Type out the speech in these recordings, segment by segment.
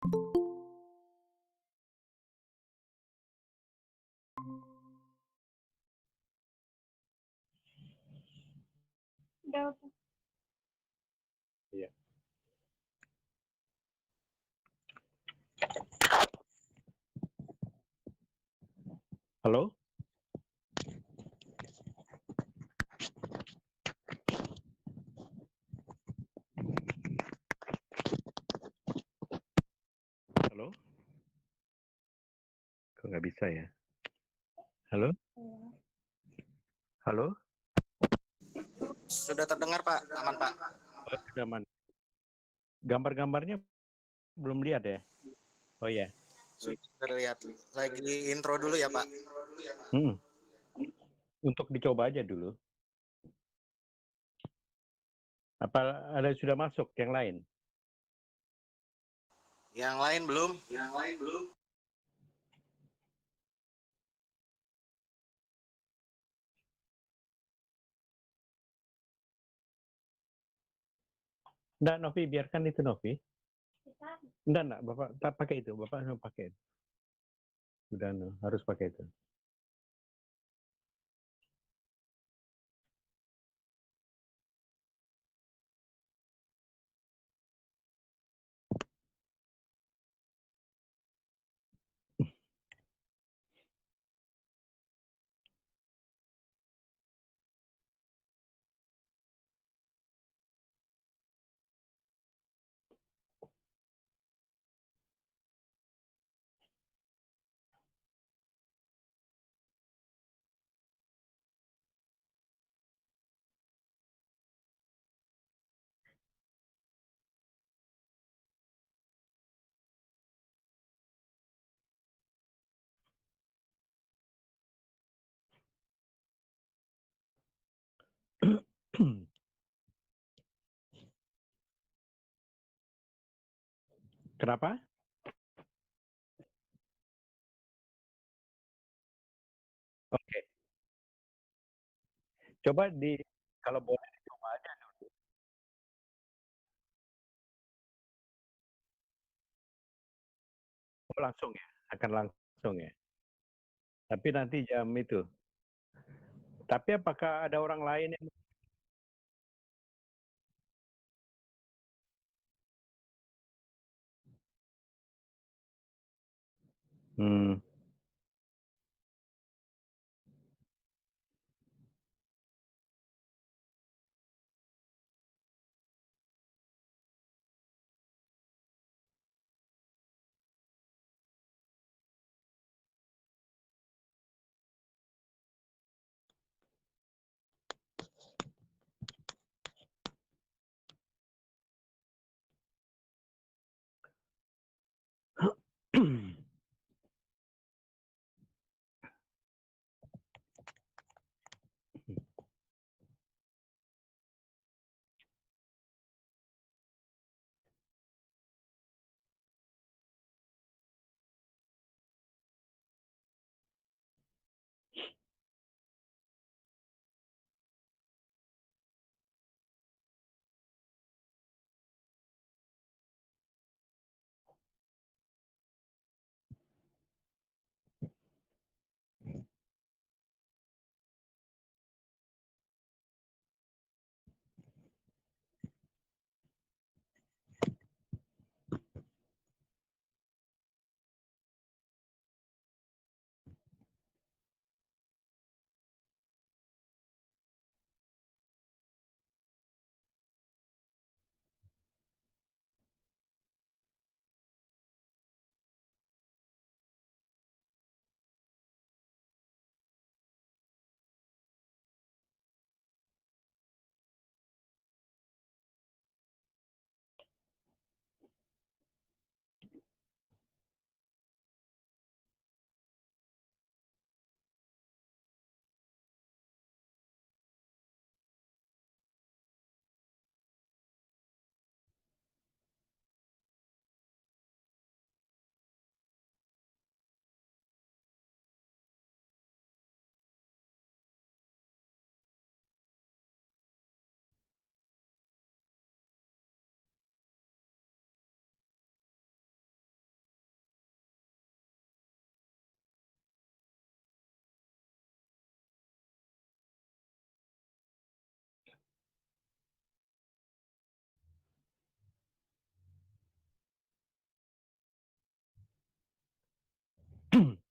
Udah. Iya. Halo? Halo? Kok nggak bisa ya? Halo? Halo? Sudah terdengar Pak, aman Pak. Oh, sudah aman. Gambar-gambarnya belum lihat ya? Oh ya. Sudah terlihat. Lagi intro dulu ya Pak. Untuk dicoba aja dulu. Apa ada sudah masuk yang lain? Yang lain belum? Yang lain belum. Enggak, Novi, biarkan itu Novi. Enggak, Bapak tak pakai itu. Bapak harus pakai itu. Sudah, harus pakai itu. Kenapa? Oke. Coba kalau boleh coba aja dulu. Oh, langsung ya, akan langsung ya. Tapi nanti jam itu. Tapi apakah ada orang lain yang Hmm.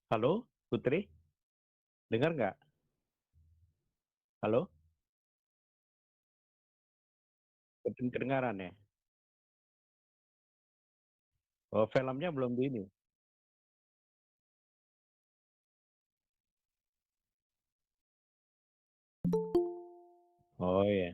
Halo, Putri? Dengar nggak? Halo? Kedengaran ya? Oh, filmnya belum di ini. Oh ya.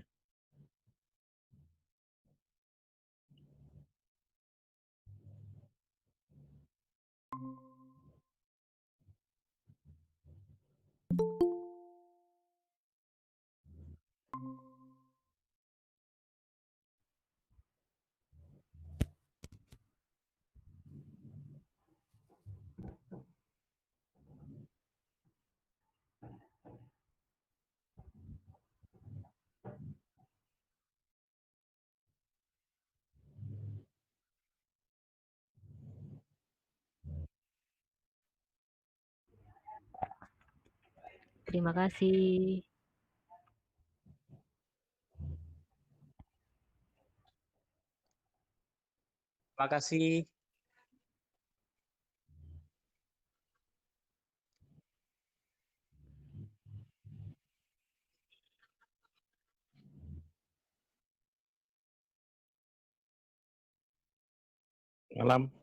Terima kasih. Terima kasih. Malam.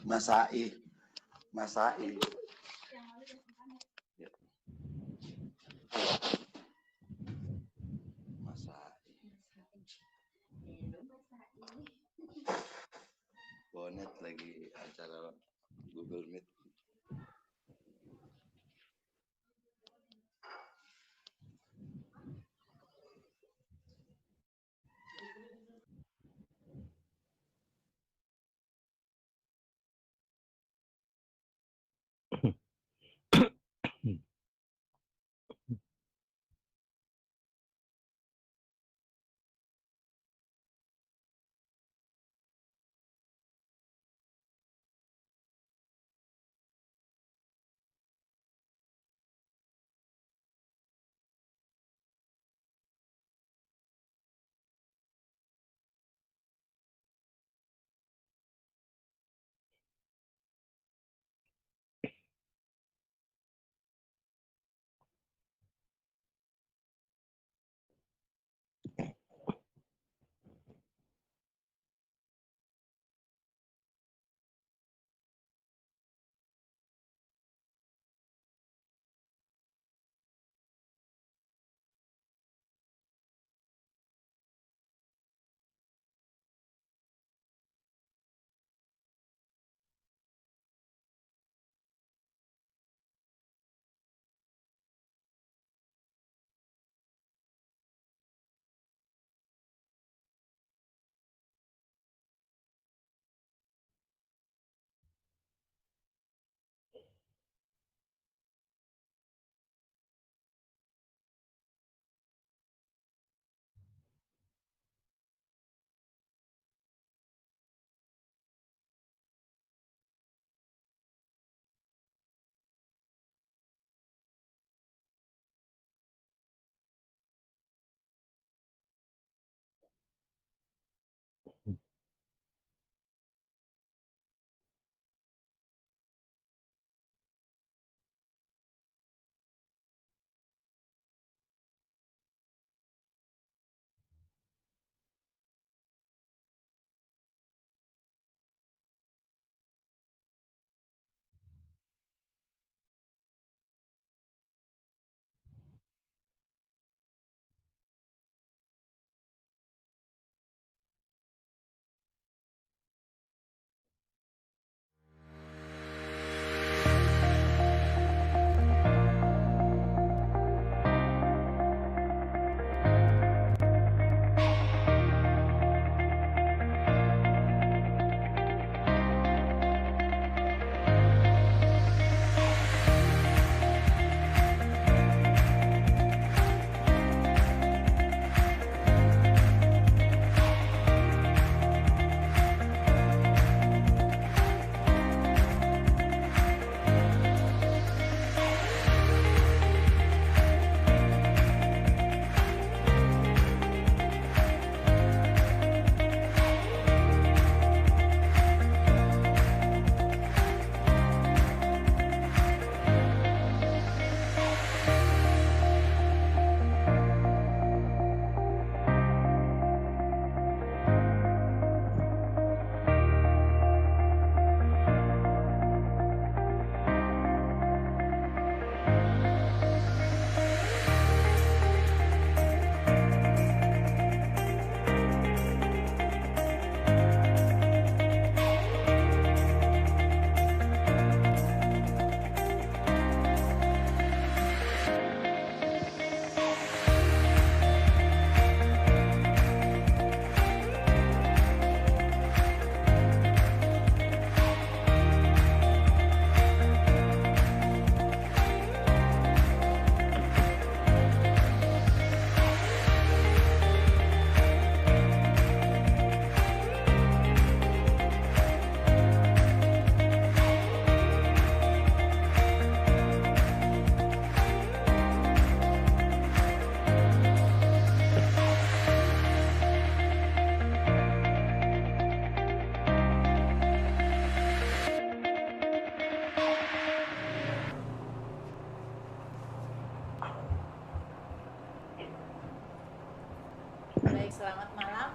Masai, Masai. Masai. Bonet lagi acara Google Meet.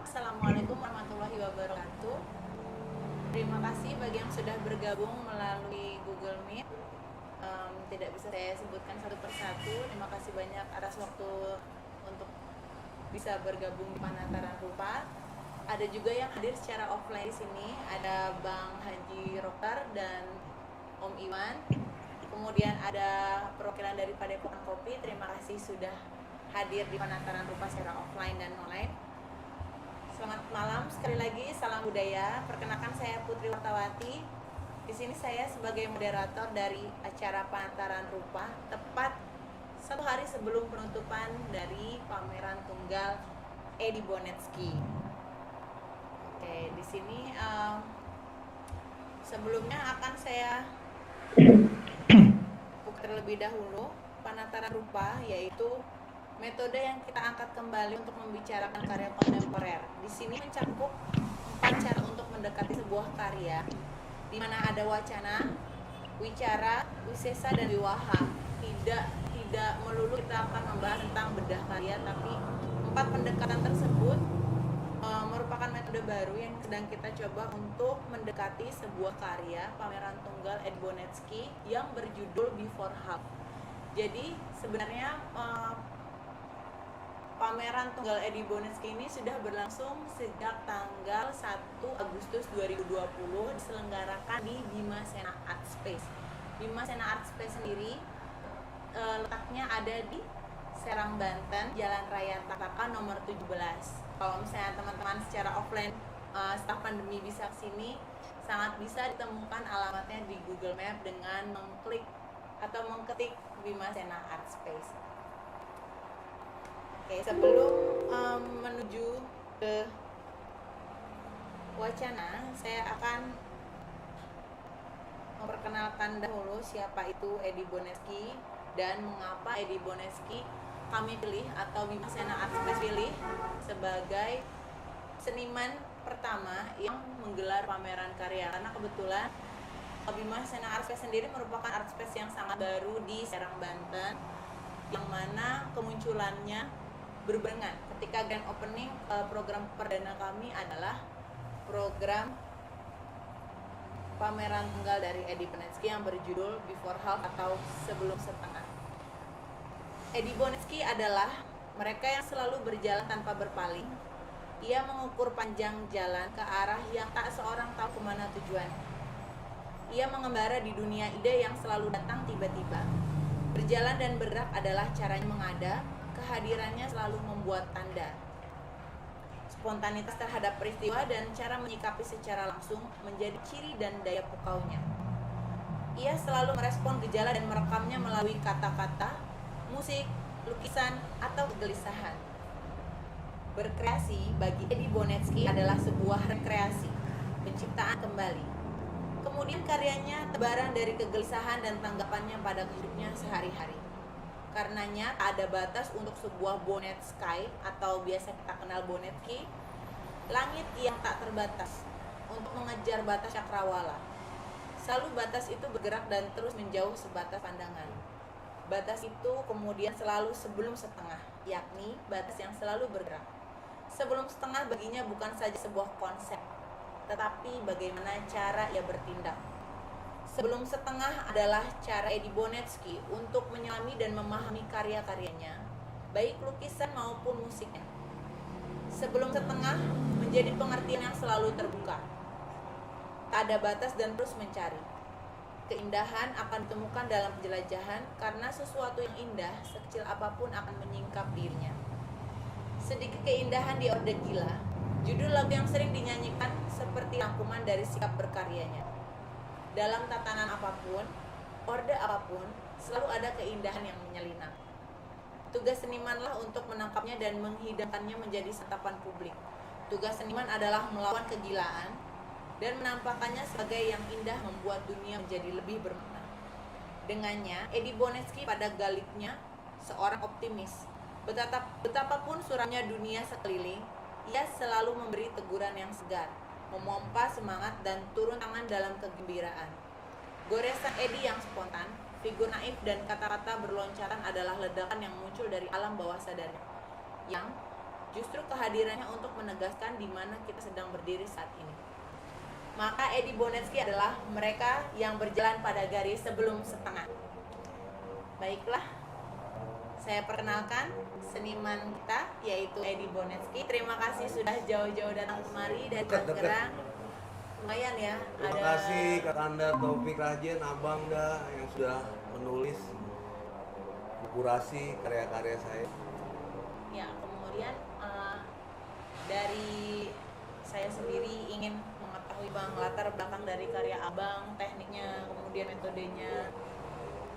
Assalamualaikum warahmatullahi wabarakatuh. Terima kasih bagi yang sudah bergabung melalui Google Meet. Tidak bisa saya sebutkan satu persatu. Terima kasih banyak atas waktu untuk bisa bergabung di Panataran Rupa. Ada juga yang hadir secara offline di sini. Ada Bang Haji Rokar dan Om Iwan. Kemudian ada perwakilan dari Padepokan Kopi. Terima kasih sudah hadir di Panataran Rupa secara offline dan online. Selamat malam sekali lagi, salam budaya. Perkenalkan saya Putri Wartawati. Di sini saya sebagai moderator dari acara Panataran Rupa, tepat 1 hari sebelum penutupan dari pameran tunggal Edi Bonetsky. Oke, di sini sebelumnya akan saya buka terlebih dahulu Panataran Rupa, yaitu metode yang kita angkat kembali untuk membicarakan karya kontemporer. Di sini mencakup 4 cara untuk mendekati sebuah karya, di mana ada wacana, wicara, wisesa, dan wiwaha. Tidak melulu kita akan membahas tentang bedah karya, tapi 4 pendekatan tersebut merupakan metode baru yang sedang kita coba untuk mendekati sebuah karya pameran tunggal Edi Bonetsky yang berjudul Before Half. Jadi sebenarnya pameran tunggal Edi Bonetsky ini sudah berlangsung sejak tanggal 1 Agustus 2020, diselenggarakan di Bima Sena Art Space. Bima Sena Art Space sendiri letaknya ada di Serang, Banten, Jalan Raya Takakan nomor 17. Kalau misalnya teman-teman secara offline setelah pandemi bisa kesini, sangat bisa ditemukan alamatnya di Google Map dengan mengklik atau mengketik Bima Sena Art Space. Oke, sebelum menuju ke wacana, saya akan memperkenalkan dahulu siapa itu Edi Bonetsky dan mengapa Edi Bonetsky kami pilih atau Bima Sena Art Space pilih sebagai seniman pertama yang menggelar pameran karya. Karena kebetulan Bima Sena Art Space sendiri merupakan art space yang sangat baru di Serang, Banten, yang mana kemunculannya berbarengan ketika grand opening. Program perdana kami adalah program pameran tunggal dari Edi Bonetsky yang berjudul Before Half atau Sebelum Setengah. Edi Bonetsky adalah mereka yang selalu berjalan tanpa berpaling. Ia mengukur panjang jalan ke arah yang tak seorang tahu kemana tujuannya. Ia mengembara di dunia ide yang selalu datang tiba-tiba. Berjalan dan bergerak adalah caranya mengada. Kehadirannya selalu membuat tanda. Spontanitas terhadap peristiwa dan cara menyikapi secara langsung menjadi ciri dan daya pukaunya. Ia selalu merespon gejala dan merekamnya melalui kata-kata, musik, lukisan, atau kegelisahan. Berkreasi bagi Edi Bonetsky adalah sebuah rekreasi, penciptaan kembali. Kemudian karyanya tebaran dari kegelisahan dan tanggapannya pada hidupnya sehari-hari. Karenanya ada batas untuk sebuah Bonetsky atau biasa kita kenal Bonetsky, langit yang tak terbatas untuk mengejar batas cakrawala. Selalu batas itu bergerak dan terus menjauh sebatas pandangan. Batas itu kemudian selalu sebelum setengah, yakni batas yang selalu bergerak. Sebelum setengah baginya bukan saja sebuah konsep, tetapi bagaimana cara ia bertindak. Sebelum setengah adalah cara Edi Bonetsky untuk menyelami dan memahami karya-karyanya, baik lukisan maupun musiknya. Sebelum setengah menjadi pengertian yang selalu terbuka. Tak ada batas dan terus mencari. Keindahan akan ditemukan dalam penjelajahan karena sesuatu yang indah, sekecil apapun akan menyingkap dirinya. Sedikit keindahan di Orde Gila, judul lagu yang sering dinyanyikan seperti rangkuman dari sikap berkaryanya. Dalam tatanan apapun, orde apapun, selalu ada keindahan yang menyelinap. Tugas senimanlah untuk menangkapnya dan menghidangkannya menjadi santapan publik. Tugas seniman adalah melawan kegilaan dan menampakkannya sebagai yang indah membuat dunia menjadi lebih bermakna. Dengannya, Edi Bonetsky pada galibnya seorang optimis. Betapapun suramnya dunia sekeliling, ia selalu memberi teguran yang segar, memompa semangat dan turun tangan dalam kegembiraan. Goresan Edi yang spontan, figur naif dan kata-kata berloncatan adalah ledakan yang muncul dari alam bawah sadarnya, yang justru kehadirannya untuk menegaskan di mana kita sedang berdiri saat ini. Maka Edi Bonetsky adalah mereka yang berjalan pada garis sebelum setengah. Baiklah, saya perkenalkan seniman kita yaitu Edi Bonetsky. Terima kasih sudah jauh-jauh datang kemari dari Tangerang. Lumayan ya. Terima kasih Kak Anda, Taufik Rajen, Abang dah yang sudah menulis kurasi karya-karya saya. Ya, kemudian dari saya sendiri ingin mengetahui Bang latar belakang dari karya Abang, tekniknya, kemudian metodenya,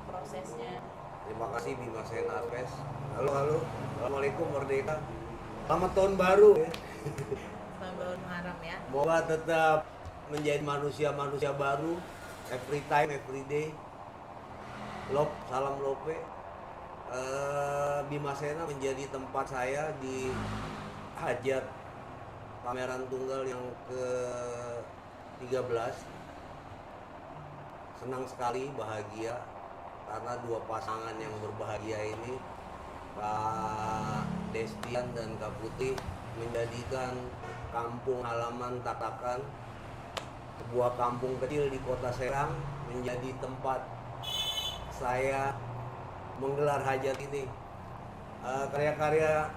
prosesnya. Terima kasih Bima Sena Pes. Halo, Assalamualaikum Merdeka. Selamat tahun baru ya. Selamat Muharram ya. Semoga tetap menjadi manusia-manusia baru, every time, every day. Salam Lope. Bima Sena menjadi tempat saya di hajat pameran tunggal yang ke-13. Senang sekali, bahagia karena dua pasangan yang berbahagia ini, Kak Destian dan Kak Putih, menjadikan kampung halaman Tatakan, sebuah kampung kecil di Kota Serang, menjadi tempat saya menggelar hajat ini. Karya-karya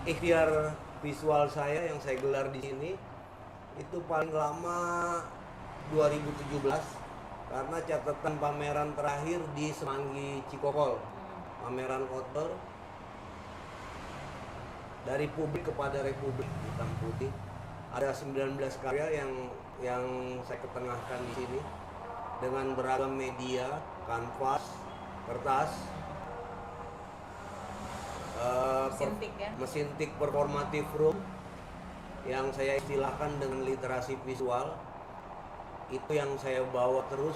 ikhtiar visual saya yang saya gelar di sini itu paling lama 2017 karena catatan pameran terakhir di Semanggi Cikokol, pameran outdoor dari publik kepada republik hitam putih. Ada 19 karya yang saya ketengahkan di sini dengan beragam media, kanvas, kertas, mesin tik performatif room yang saya istilahkan dengan literasi visual. Itu yang saya bawa terus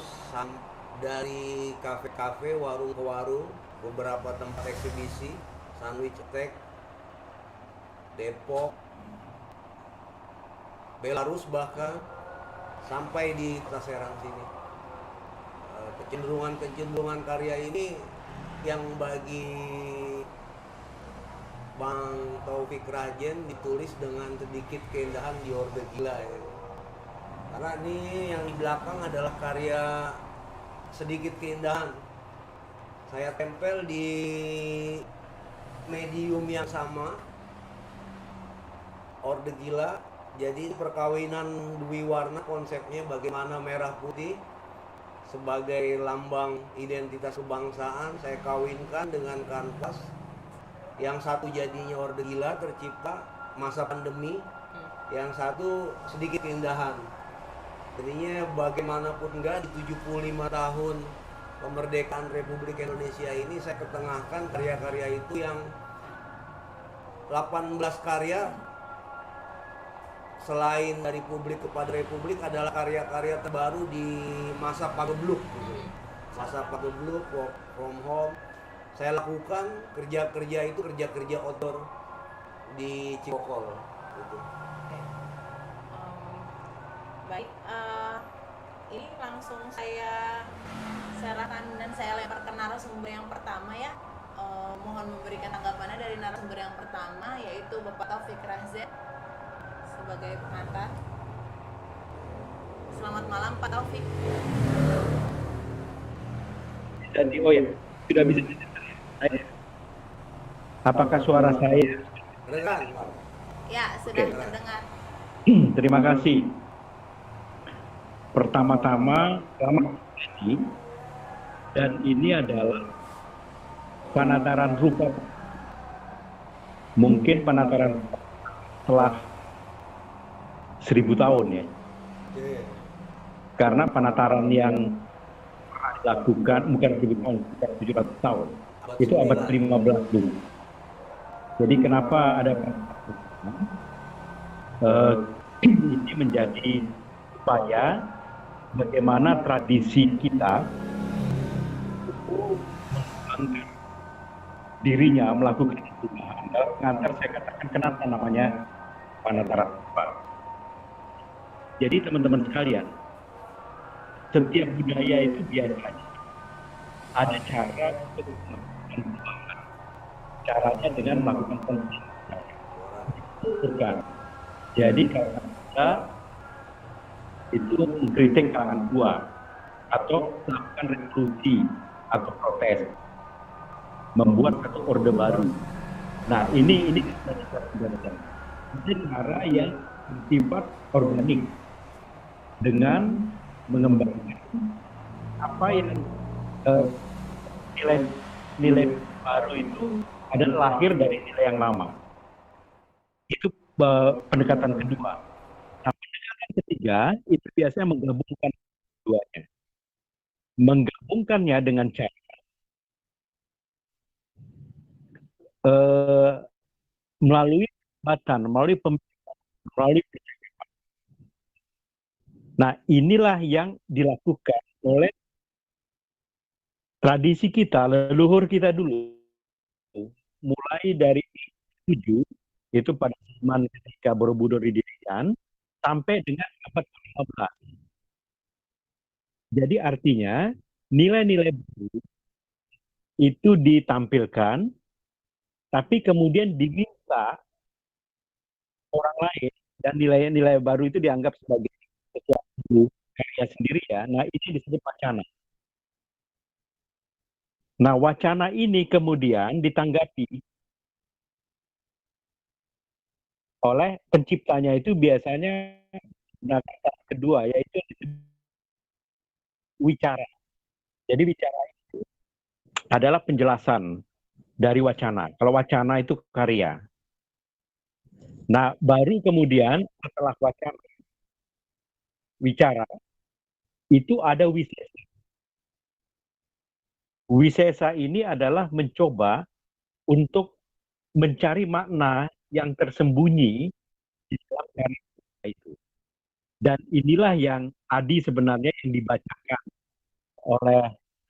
dari kafe-kafe, warung ke warung, beberapa tempat eksibisi, Sandwich Attack, Depok, Belarus bahkan sampai di Kota Serang sini. Kecenderungan karya ini yang bagi Bang Taufik Rajen ditulis dengan sedikit keindahan di Orde Gila ya. Karena ini yang di belakang adalah karya sedikit keindahan. Saya tempel di medium yang sama, Orde Gila. Jadi perkawinan dwi warna, konsepnya bagaimana merah putih sebagai lambang identitas kebangsaan saya kawinkan dengan kanvas. Yang satu jadinya Orde Gila tercipta masa pandemi, yang satu sedikit keindahan. Jadinya bagaimanapun enggak di 75 tahun kemerdekaan Republik Indonesia ini saya ketengahkan karya-karya itu yang 18 karya selain dari publik kepada republik adalah karya-karya terbaru di masa pagebluk. Masa pagebluk, work from home. Saya lakukan kerja-kerja itu kerja-kerja outdoor di Cikokol gitu. Baik, ini langsung saya serahkan dan saya lempar ke narasumber yang pertama ya. Mohon memberikan tanggapannya dari narasumber yang pertama yaitu Bapak Taufik Rajen sebagai pengantar. Selamat malam Pak Taufik. Dan oh ya, sudah bisa. Apakah suara saya? Dengar. Ya, sudah terdengar. Terima kasih. Pertama-tama, selamat pagi. Dan ini adalah penataran rupa. Mungkin penataran setelah 1000 tahun ya. Karena penataran yang dilakukan bukan 1000 tahun, bukan 700 tahun. Itu abad 15 dulu. Jadi kenapa ada ini menjadi upaya bagaimana tradisi kita dirinya melakukan perubahan. Dalam pengantar saya katakan kenapa namanya penataran rupa. Jadi teman-teman sekalian, setiap budaya itu biasanya ada cara untuk melakukan perubahan. Caranya dengan melakukan penelitian. bukan. Jadi karena kita itu mengkritik kalangan tua atau melakukan revolusi atau protes, membuat satu orde baru. Nah ini sebenarnya cara yang bersifat organik dengan mengembangkan apa yang nilai baru itu adalah lahir dari nilai yang lama. Itu pendekatan kedua. Nah, pendekatan ketiga itu biasanya menggabungkan keduanya. Menggabungkannya dengan cara melalui perdebatan, melalui pembicaraan, melalui percakapan. Nah, inilah yang dilakukan oleh tradisi kita, leluhur kita dulu. Mulai dari 7 itu pada zaman ketika Borobudur didirikan sampai dengan abad ke-15. Jadi artinya nilai-nilai baru itu ditampilkan, tapi kemudian diminta orang lain dan nilai-nilai baru itu dianggap sebagai sesuatu karya sendiri ya. Nah ini disebut wacana. Nah wacana ini kemudian ditanggapi oleh penciptanya itu biasanya kata kedua yaitu wicara. Jadi wicara itu adalah penjelasan dari wacana. Kalau wacana itu karya. Nah, baru kemudian setelah wacana wicara itu ada wisesa. Wisesa ini adalah mencoba untuk mencari makna yang tersembunyi di dalam karya itu. Dan inilah yang tadi sebenarnya yang dibacakan oleh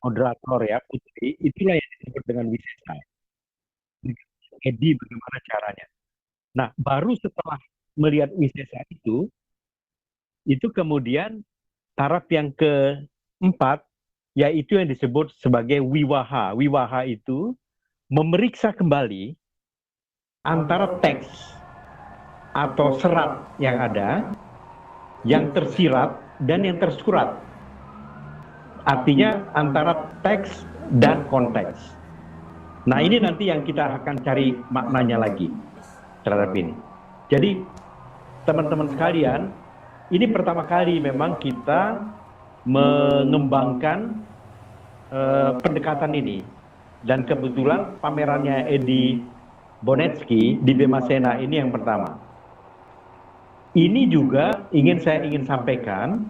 moderator ya Putri, itulah yang disebut dengan wisesa. Edi bagaimana caranya. Nah, baru setelah melihat wisesa itu kemudian taraf yang keempat, yaitu yang disebut sebagai wiwaha. Wiwaha itu memeriksa kembali antara teks atau serat yang ada, yang tersirat dan yang tersurat. Artinya antara teks dan konteks. Nah ini nanti yang kita akan cari maknanya lagi terhadap ini. Jadi teman-teman sekalian, ini pertama kali memang kita mengembangkan pendekatan ini. Dan kebetulan pamerannya Edi Bonetsky di Bemasena ini yang pertama. Ini juga saya ingin sampaikan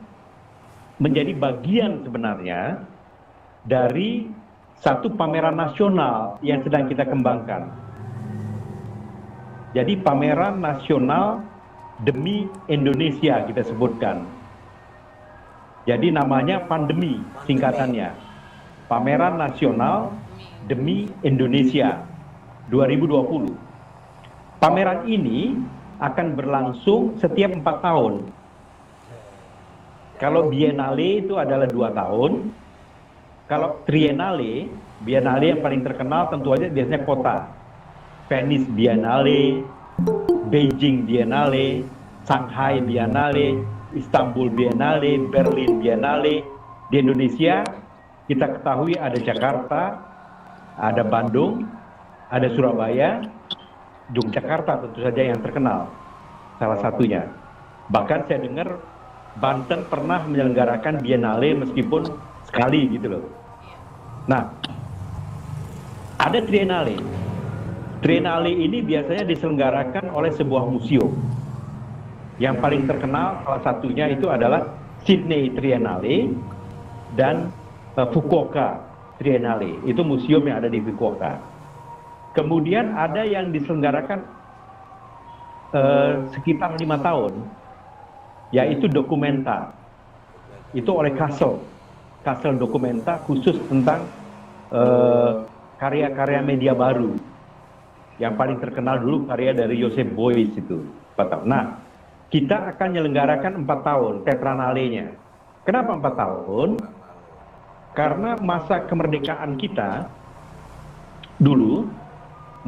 menjadi bagian sebenarnya dari satu pameran nasional yang sedang kita kembangkan. Jadi pameran nasional demi Indonesia kita sebutkan. Jadi namanya pandemi singkatannya. Pameran nasional demi Indonesia 2020. Pameran ini akan berlangsung setiap 4 tahun. Kalau Biennale itu adalah 2 tahun. Kalau Triennale, Biennale yang paling terkenal tentu aja biasanya kota. Venice Biennale, Beijing Biennale, Shanghai Biennale, Istanbul Biennale, Berlin Biennale. Di Indonesia kita ketahui ada Jakarta, ada Bandung, ada Surabaya, Yogyakarta tentu saja yang terkenal, salah satunya. Bahkan saya dengar Banten pernah menyelenggarakan Biennale meskipun sekali gitu loh. Nah, ada Triennale. Triennale ini biasanya diselenggarakan oleh sebuah museum. Yang paling terkenal salah satunya itu adalah Sydney Triennale dan Fukuoka Triennale. Itu museum yang ada di Fukuoka. Kemudian ada yang diselenggarakan sekitar 5 tahun, yaitu Documenta. Itu oleh Kassel Documenta khusus tentang karya-karya media baru. Yang paling terkenal dulu karya dari Joseph Beuys itu 4 tahun. Nah, kita akan menyelenggarakan 4 tahun Tetranale-nya. Kenapa 4 tahun? Karena masa kemerdekaan kita dulu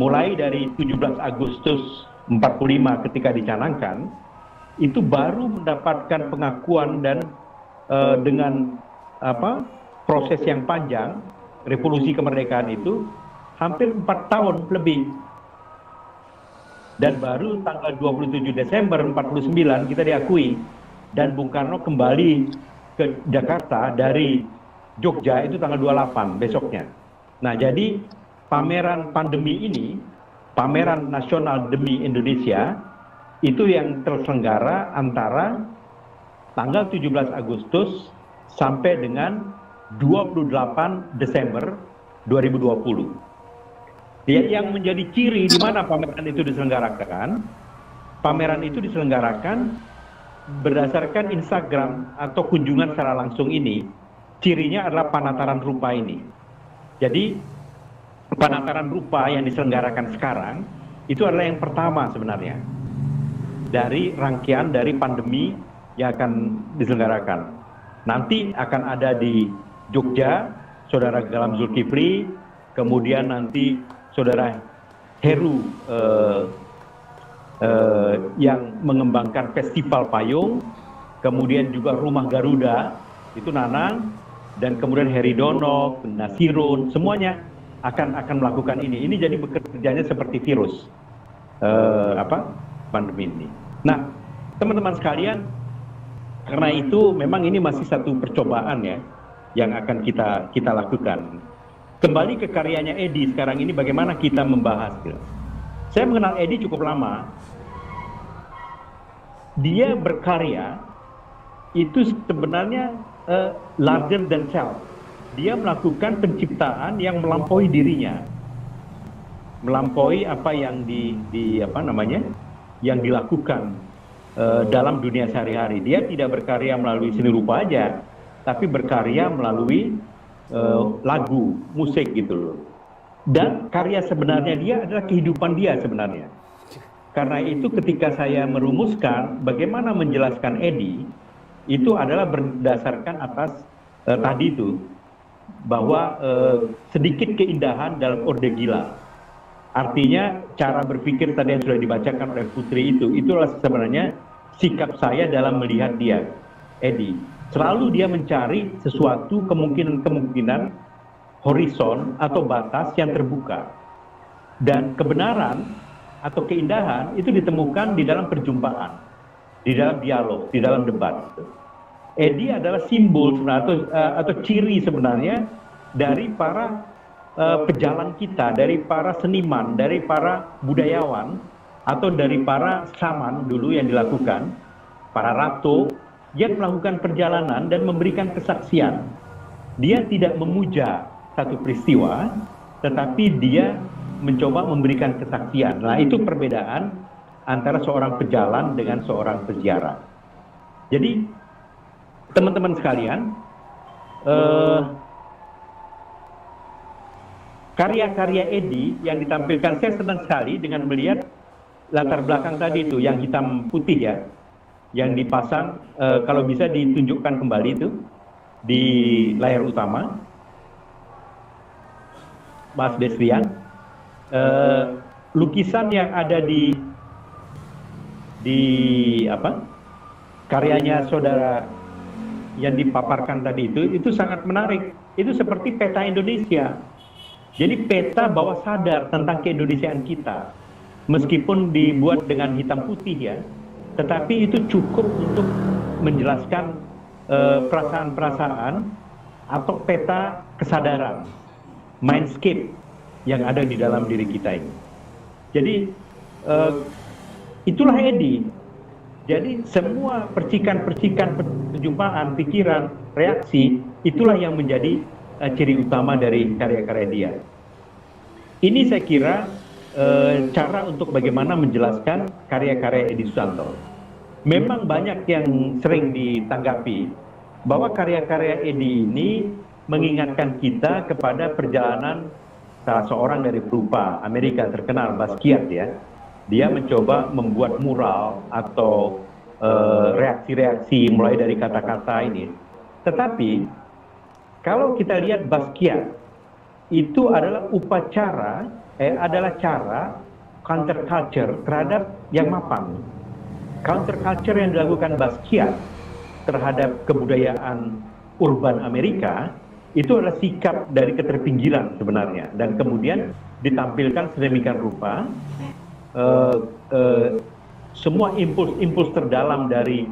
mulai dari 17 Agustus 45 ketika dicanangkan, itu baru mendapatkan pengakuan dan dengan proses yang panjang, revolusi kemerdekaan itu hampir 4 tahun lebih. Dan baru tanggal 27 Desember 49 kita diakui, dan Bung Karno kembali ke Jakarta dari Jogja itu tanggal 28 besoknya. Nah, jadi pameran pandemi ini, pameran nasional demi Indonesia, itu yang terselenggara antara tanggal 17 Agustus sampai dengan 28 Desember 2020. Yang menjadi ciri di mana pameran itu diselenggarakan, pameran itu diselenggarakan berdasarkan Instagram atau kunjungan secara langsung ini. Cirinya adalah penataran rupa ini. Jadi penataran rupa yang diselenggarakan sekarang itu adalah yang pertama sebenarnya dari rangkaian dari pandemi yang akan diselenggarakan. Nanti akan ada di Jogja, Saudara Galam Zulkifli, kemudian nanti Saudara Heru yang mengembangkan festival payung, kemudian juga Rumah Garuda, itu Nanang, dan kemudian Heridono, Nasirun, semuanya akan melakukan ini. Ini jadi bekerjanya seperti virus pandemi ini. Nah, teman-teman sekalian, karena itu memang ini masih satu percobaan ya yang akan kita lakukan. Kembali ke karyanya Edi sekarang ini, bagaimana kita membahas. Saya mengenal Edi cukup lama. Dia berkarya itu sebenarnya larger than self. Dia melakukan penciptaan yang melampaui dirinya, melampaui apa yang yang dilakukan dalam dunia sehari-hari. Dia tidak berkarya melalui seni rupa aja, tapi berkarya melalui lagu, musik gitu loh. Dan karya sebenarnya dia adalah kehidupan dia sebenarnya. Karena itu ketika saya merumuskan bagaimana menjelaskan Edi, itu adalah berdasarkan atas tadi itu, bahwa sedikit keindahan dalam orde gila. Artinya cara berpikir tadi yang sudah dibacakan oleh Putri itulah sebenarnya sikap saya dalam melihat dia, Edi. Selalu dia mencari sesuatu kemungkinan horizon atau batas yang terbuka. Dan kebenaran atau keindahan itu ditemukan di dalam perjumpaan, di dalam dialog, di dalam debat. Edi adalah simbol atau ciri sebenarnya dari para pejalan kita, dari para seniman, dari para budayawan, atau dari para saman dulu yang dilakukan, para ratu, yang melakukan perjalanan dan memberikan kesaksian. Dia tidak memuja satu peristiwa, tetapi dia mencoba memberikan kesaksian. Nah, itu perbedaan antara seorang pejalan dengan seorang peziarah. Jadi, teman-teman sekalian, karya-karya Edi yang ditampilkan, saya senang sekali dengan melihat latar belakang tadi itu, yang hitam putih ya, yang dipasang, kalau bisa ditunjukkan kembali itu di layar utama, Mas Desrian. Lukisan yang ada di karyanya saudara yang dipaparkan tadi itu sangat menarik. Itu seperti peta Indonesia. Jadi peta bawah sadar tentang keindonesiaan kita, meskipun dibuat dengan hitam putih ya, tetapi itu cukup untuk menjelaskan perasaan-perasaan atau peta kesadaran, mindscape yang ada di dalam diri kita ini. Jadi itulah Edi. Jadi semua percikan-percikan perjumpaan, pikiran, reaksi, itulah yang menjadi ciri utama dari karya-karya dia. Ini saya kira cara untuk bagaimana menjelaskan karya-karya Edi Susanto. Memang banyak yang sering ditanggapi bahwa karya-karya Edi ini mengingatkan kita kepada perjalanan salah seorang dari perupa Amerika terkenal, Basquiat ya. Dia mencoba membuat mural atau reaksi-reaksi mulai dari kata-kata ini. Tetapi kalau kita lihat, Basquiat itu adalah cara adalah cara counterculture terhadap yang mapan. Counterculture yang dilakukan Basquiat terhadap kebudayaan urban Amerika itu adalah sikap dari keterpinggiran sebenarnya, dan kemudian ditampilkan sedemikian rupa semua impuls terdalam dari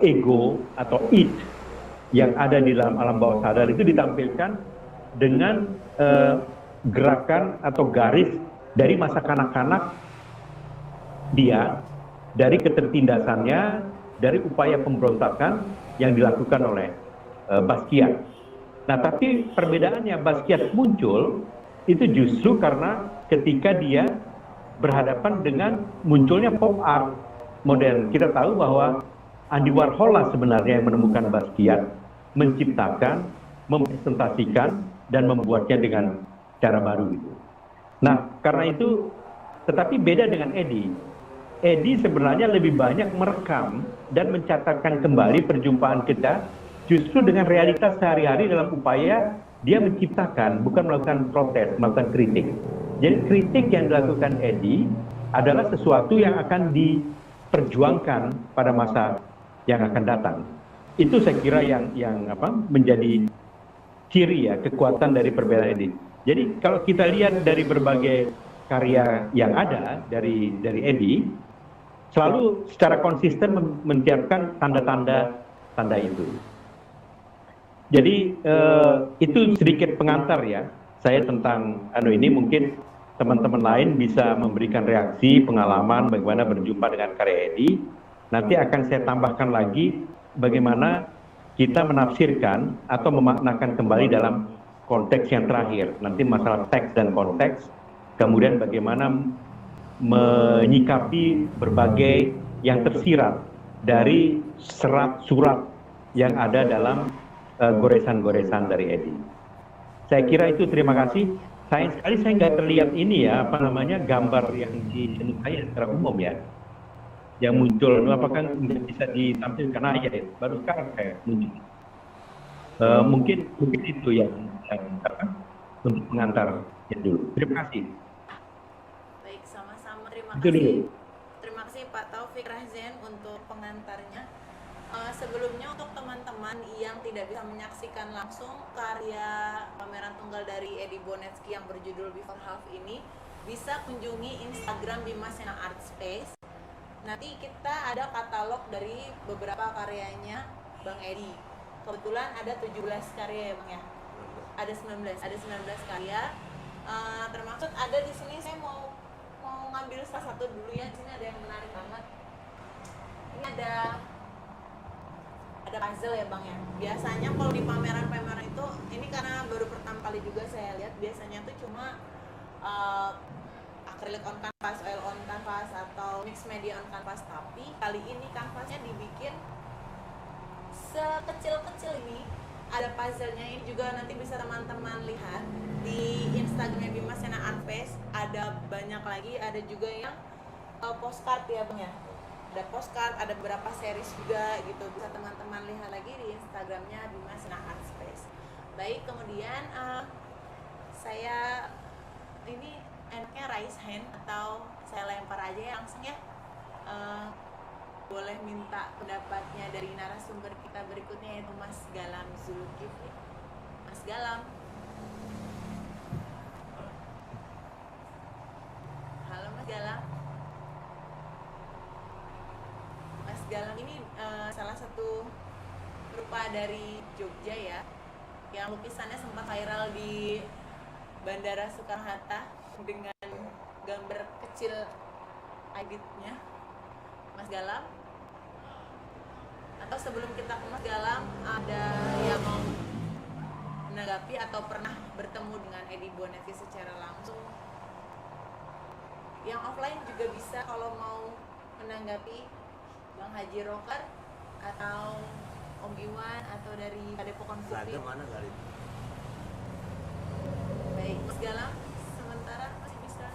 ego atau id yang ada di dalam alam bawah sadar itu ditampilkan dengan gerakan atau garis dari masa kanak-kanak dia, dari ketertindasannya, dari upaya pemberontakan yang dilakukan oleh Basquiat. Nah, tapi perbedaannya Basquiat muncul itu justru karena ketika dia berhadapan dengan munculnya pop art modern. Kita tahu bahwa Andy Warhol lah sebenarnya yang menemukan Basquiat, menciptakan, mempresentasikan, dan membuatnya dengan cara baru gitu. Nah, karena itu, tetapi beda dengan Eddie. Eddie sebenarnya lebih banyak merekam dan mencatatkan kembali perjumpaan kita justru dengan realitas sehari-hari dalam upaya dia menciptakan, bukan melakukan protes, melakukan kritik. Jadi kritik yang dilakukan Eddie adalah sesuatu yang akan diperjuangkan pada masa yang akan datang. Itu saya kira yang menjadi ciri ya, kekuatan dari perbedaan Eddie. Jadi kalau kita lihat dari berbagai karya yang ada dari Eddie, selalu secara konsisten menyiapkan tanda-tanda itu. Jadi itu sedikit pengantar ya saya tentang ini, mungkin teman-teman lain bisa memberikan reaksi, pengalaman bagaimana berjumpa dengan karya Eddie. Nanti akan saya tambahkan lagi bagaimana kita menafsirkan atau memaknakan kembali dalam konteks yang terakhir. Nanti masalah teks dan konteks, kemudian bagaimana menyikapi berbagai yang tersirat dari surat yang ada dalam goresan-goresan dari Eddie. Saya kira itu, terima kasih. Sayang sekali saya nggak terlihat ini ya, gambar yang di channel saya secara umum ya, yang muncul. Apakah nggak bisa ditampilkan aja ya? Baru sekarang saya muncul. Mungkin itu yang untuk pengantar dulu. Terima kasih. Baik, sama-sama. Terima Itu dulu. kasih. Terima kasih Pak Taufik Rahzen untuk pengantarnya. Sebelumnya untuk teman-teman yang tidak bisa menyaksikan langsung karya pameran tunggal dari Eddie Bonetsky yang berjudul Before Half ini, bisa kunjungi Instagram Bima Sena Art Space. Nanti kita ada katalog dari beberapa karyanya Bang Eddie. Kebetulan ada 17 karya ya Bang ya? Ada 19 karya. Termasuk ada di sini, saya mau ngambil salah satu dulu ya. Di sini ada yang menarik banget. Ini ada puzzle ya Bang ya. Biasanya kalau di pameran-pameran itu, ini karena baru pertama kali juga saya lihat, biasanya tuh cuma acrylic on canvas, oil on canvas, atau mixed media on canvas. Tapi kali ini kanvasnya dibikin sekecil-kecil ini. Ada puzzle-nya, ini juga nanti bisa teman-teman lihat di Instagramnya Bima Sena Art Space. Ada banyak lagi, ada juga yang postcard ya Bang ya. Ada postcard, ada beberapa series juga gitu, bisa teman-teman lihat lagi di Instagramnya Bima Sena Art Space. Baik, kemudian saya ini enaknya raise hand atau saya lempar aja ya langsung ya. Boleh minta pendapatnya dari narasumber kita berikutnya, yaitu Mas Galam Zulkifli. Mas Galam. Halo Mas Galam. Mas Galam ini salah satu rupa dari Jogja ya, yang lukisannya sempat viral di Bandara Soekarno-Hatta dengan gambar kecil editnya. Mas Galam, atau sebelum kita ke Mas Galam, ada yang mau menanggapi atau pernah bertemu dengan Eddie Bonetsky secara langsung? Yang offline juga bisa kalau mau menanggapi, Bang Haji Roker atau Om Iwan atau dari Padepokan Sufi. Ada mana kali? Baik, Mas Galam sementara masih bisa.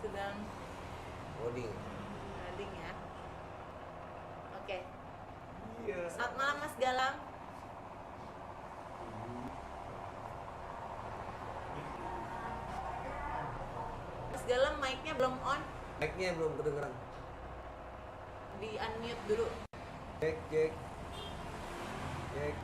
Sedang Loading ya. Oke. Selamat malam Mas Galam. Mic-nya belum kedengeran. Di unmute dulu. Cek, cek. Cek.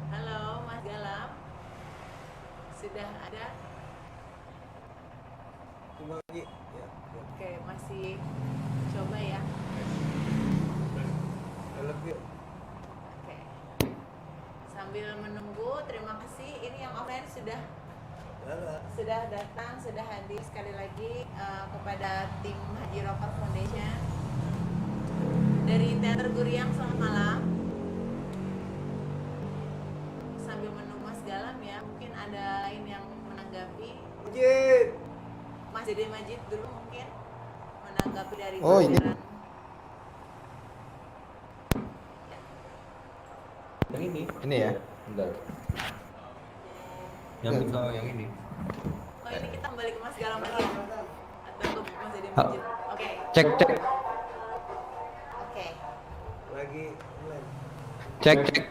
Halo Mas Galam, sudah ada? Cuma lagi. Ya, ya. Oke, masih coba ya. Lebih. Oke. Sambil menunggu, terima kasih. Ini yang offline sudah datang, sudah hadir sekali lagi kepada tim Haji Rocker Foundation dari Teater Guriang. Selamat malam. Sambil menunggu Mas Galam ya, mungkin ada lain yang menanggapi. Majid. Mas Dede Majid dulu mungkin menanggapi dari Oh, ini. pameran. Yang ini. Ini ya. Bentar. Yang ini. Oh, ini kita kembali ke Mas Galam lagi ya? Atau ke Mas Dede Majid? Oke. Cek cek Oke. Lagi online. cek cek.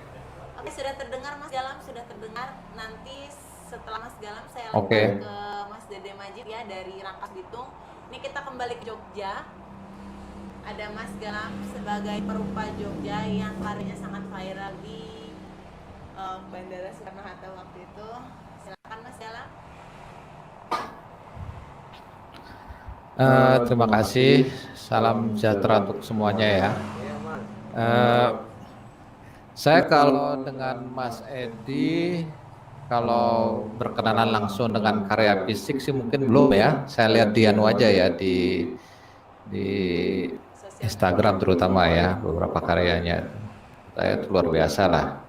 Oke, sudah terdengar Mas Galam, sudah terdengar. Nanti setelah Mas Galam saya Oke. lanjut ke Mas Dede Majid ya dari Rangkas Bitung. Ini kita kembali ke Jogja. Ada Mas Galam sebagai perupa Jogja yang karyanya sangat viral di Bandara Soekarno-Hatta waktu itu. Silakan Mas Galam. Terima kasih. Salam sejahtera untuk semuanya ya. Iya, Mas. Saya kalau dengan Mas Edi, kalau berkenalan langsung dengan karya fisik sih mungkin belum ya. Saya lihat di anu aja ya di Instagram terutama ya, beberapa karyanya. Saya itu luar biasa lah.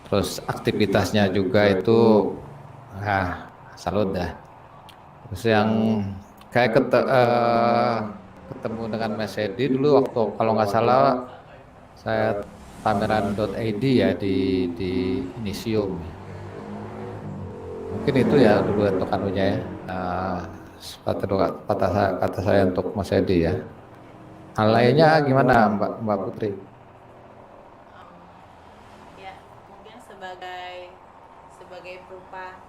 Terus aktivitasnya juga itu, salut dah. Terus yang kayak ketemu dengan Mas Edi dulu waktu kalau nggak salah saya pameran.id ya di Inisium. Mungkin itu ya dulu untuk anunya ya. Kata saya untuk Mas Edi ya. Hal lainnya gimana Mbak Putri? Ya, mungkin sebagai perupa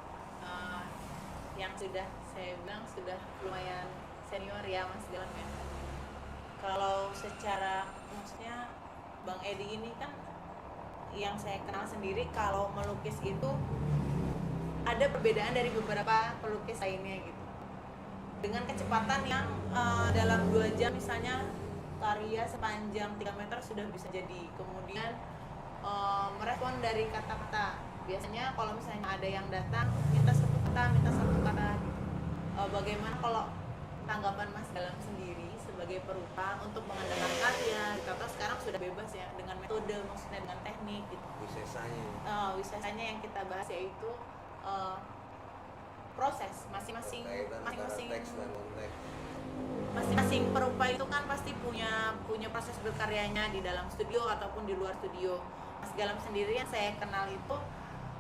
yang sudah saya bilang sudah lumayan senior ya Mas Galam ya. Kalau secara maksudnya Bang Edi ini kan yang saya kenal sendiri, kalau melukis itu ada perbedaan dari beberapa pelukis lainnya gitu. Dengan kecepatan yang dalam 2 jam misalnya karya sepanjang 3 meter sudah bisa jadi. Kemudian merespon dari kata-kata. Biasanya kalau misalnya ada yang datang minta satu kata gitu. Bagaimana kalau tanggapan Mas Galam sendiri sebagai perupa untuk mengandalkan karya gitu, atau sekarang sudah bebas ya dengan metode, maksudnya dengan teknik gitu. Wisesanya yang kita bahas yaitu proses masing-masing perupa itu kan pasti punya proses berkaryanya di dalam studio ataupun di luar studio. Mas Galam sendiri yang saya kenal itu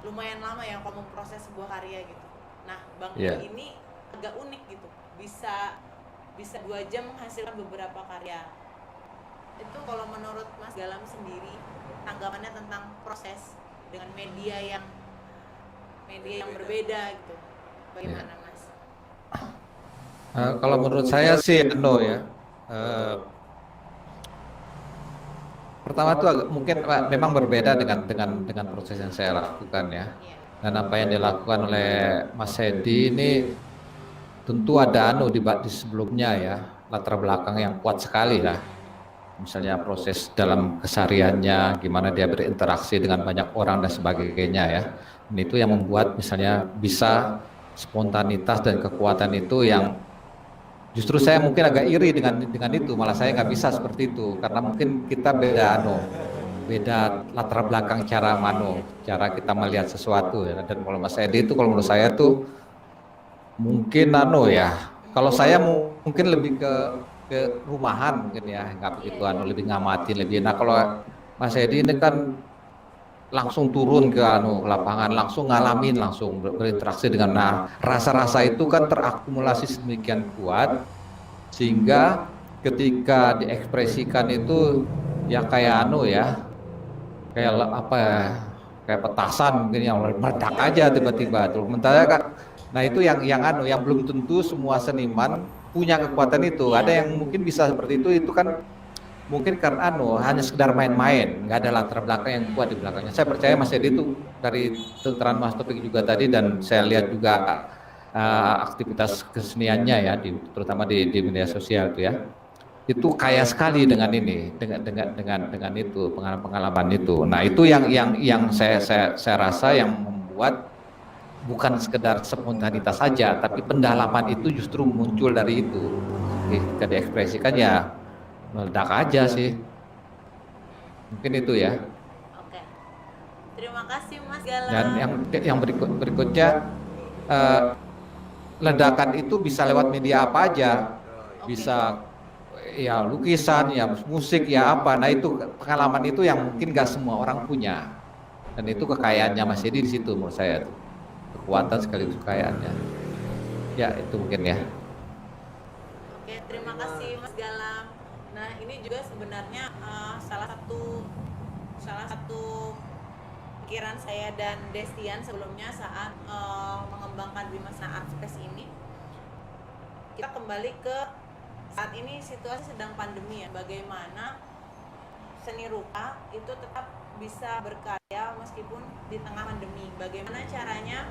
lumayan lama ya kalau memproses sebuah karya gitu. Nah, Bang Edi ini agak unik gitu, bisa 2 jam menghasilkan beberapa karya. Itu kalau menurut Mas Galam sendiri tanggapannya tentang proses dengan media yang berbeda gitu, bagaimana Mas? Kalau menurut saya sih pertama itu mungkin memang berbeda dengan proses yang saya lakukan ya. Dan apa yang dilakukan oleh Mas Edi ini tentu ada di sebelumnya ya, latar belakang yang kuat sekali lah. Misalnya proses dalam kesehariannya, gimana dia berinteraksi dengan banyak orang dan sebagainya ya. Dan itu yang membuat misalnya bisa spontanitas dan kekuatan itu yang justru saya mungkin agak iri dengan itu, malah saya nggak bisa seperti itu karena mungkin kita beda latar belakang cara kita melihat sesuatu ya. Dan kalau Mas Edi itu kalau menurut saya tuh mungkin kalau saya mungkin lebih ke rumahan mungkin ya, nggak begitu lebih ngamatin lebih. Nah kalau Mas Edi ini kan langsung turun ke lapangan, langsung ngalamin, langsung berinteraksi dengan rasa-rasa itu kan terakumulasi sedemikian kuat sehingga ketika diekspresikan itu ya kayak kayak apa ya, kayak petasan mungkin yang meledak aja tiba-tiba tuh. Sementara kan, nah itu yang belum tentu semua seniman punya kekuatan itu. Ada yang mungkin bisa seperti itu kan mungkin karena hanya sekedar main-main, nggak ada latar belakang yang kuat di belakangnya. Saya percaya Mas Edi itu dari tuturan Mas Topik juga tadi, dan saya lihat juga aktivitas keseniannya ya, terutama di media sosial itu kaya sekali dengan ini, dengan itu pengalaman itu. Nah itu yang saya rasa yang membuat bukan sekedar spontanitas saja, tapi pendalaman itu justru muncul dari itu. Ketika diekspresikan ya meledak aja sih. Mungkin itu ya. Oke. Terima kasih Mas Galang. Dan yang berikutnya ledakan itu bisa lewat media apa aja. Bisa ya lukisan, ya musik, ya apa. Nah itu pengalaman itu yang mungkin gak semua orang punya. Dan itu kekayaannya Mas Edi di situ menurut saya. Kekuatan sekaligus kekayaannya. Ya itu mungkin ya. Oke, terima kasih Mas Galang. Nah, ini juga sebenarnya salah satu pikiran saya dan Destian sebelumnya saat mengembangkan Bimasna Art Space ini. Kita kembali ke saat ini situasi sedang pandemi ya. Bagaimana seni rupa itu tetap bisa berkarya meskipun di tengah pandemi. Bagaimana caranya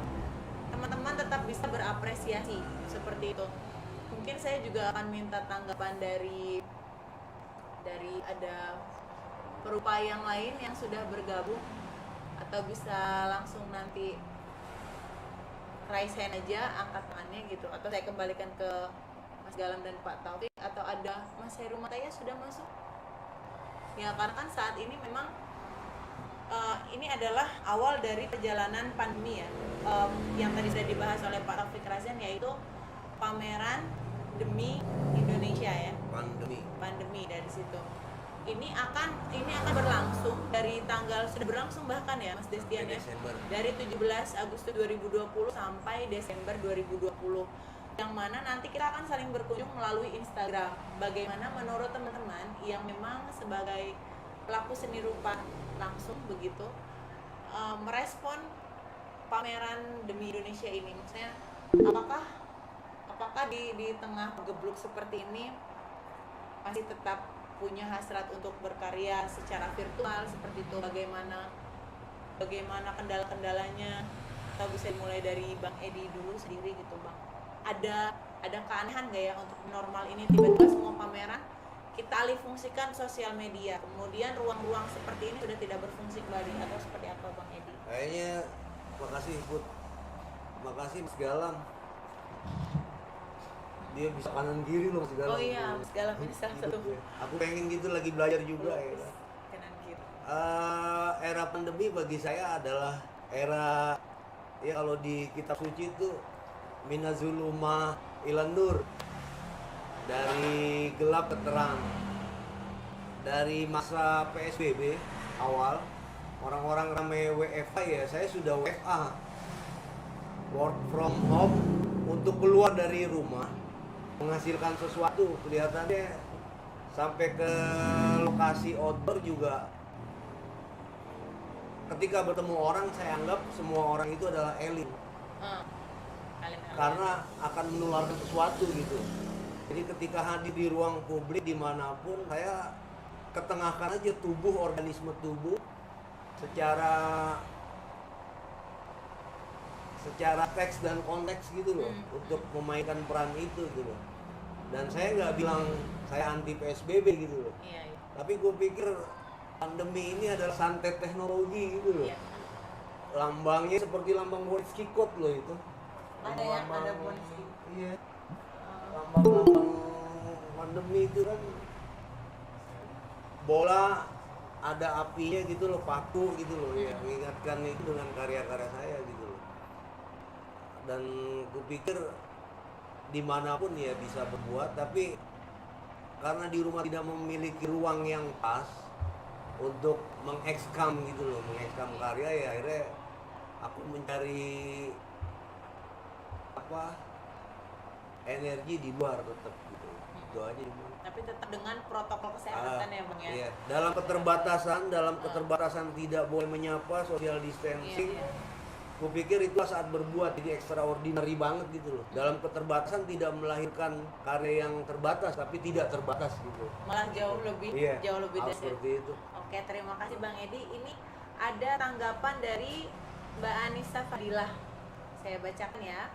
teman-teman tetap bisa berapresiasi seperti itu. Mungkin saya juga akan minta tanggapan dari ada perupa yang lain yang sudah bergabung, atau bisa langsung nanti raise hand aja, angkat tangannya gitu, atau saya kembalikan ke Mas Galang dan Pak Taufik, atau ada Mas Heru Mataya sudah masuk ya, karena kan saat ini memang ini adalah awal dari perjalanan pandemi ya, yang tadi sudah dibahas oleh Pak Taufik Razan, yaitu pameran demi Indonesia ya, pandemi dari situ. Ini akan berlangsung dari sudah berlangsung bahkan ya Mas Destian ya, dari 17 Agustus 2020 sampai Desember 2020, yang mana nanti kita akan saling berkunjung melalui Instagram. Bagaimana menurut teman-teman yang memang sebagai pelaku seni rupa langsung begitu merespon pameran demi Indonesia ini? Maksudnya apakah di tengah gebluk seperti ini masih tetap punya hasrat untuk berkarya secara virtual seperti itu? Bagaimana kendala-kendalanya? Atau bisa dimulai dari Bang Edi dulu sendiri gitu Bang. Ada keanehan nggak ya untuk normal ini, tiba-tiba semua pameran kita alih fungsikan sosial media, kemudian ruang-ruang seperti ini sudah tidak berfungsi kembali, atau seperti apa Bang Edi? Kayaknya makasih Put, makasih Mas Galang, dia bisa kanan kiri loh Mas Galang. Oh iya, Mas Galang bisa satu. Aku pengen gitu, lagi belajar juga ya. Kanan kiri. Era pandemi bagi saya adalah era ya, kalau di kitab suci itu minazuluma ilan nur, dari gelap ke terang. Dari masa PSBB awal, orang-orang ramai WFH ya, saya sudah WFA, work from home, untuk keluar dari rumah menghasilkan sesuatu. Kelihatannya sampai ke lokasi outdoor juga, ketika bertemu orang saya anggap semua orang itu adalah elit, karena akan menularkan sesuatu gitu. Jadi ketika hadir di ruang publik dimanapun, saya ketengahkan aja organisme tubuh secara teks dan konteks gitu loh, untuk memainkan peran itu gitu loh. Dan saya nggak bilang saya anti PSBB gitu loh, tapi gue pikir pandemi ini adalah santet teknologi gitu loh. Lambangnya seperti lambang Boris Kikot loh itu. Ada Boris Kikot. Iya. Lambang pandemi itu kan bola ada apinya gitu loh, paku gitu loh ya, mengingatkan itu dengan karya-karya saya gitu loh. Dan kupikir dimanapun ya bisa berbuat, tapi karena di rumah tidak memiliki ruang yang pas untuk mengekskam gitu loh, mengekskam karya ya akhirnya aku mencari apa energi di luar tetap gitu. Itu aja cuma. Tapi tetap dengan protokol kesehatan ya Bang ya. Iya. Dalam keterbatasan tidak boleh menyapa, social distancing. Iya. Kupikir itu saat berbuat jadi extraordinary banget gitu loh. Dalam keterbatasan tidak melahirkan karya yang terbatas tapi tidak terbatas gitu. Malah jauh lebih Hal dahsyat. seperti itu. Oke, terima kasih Bang Edi. Ini ada tanggapan dari Mbak Anissa Fadilah. Saya bacakan ya.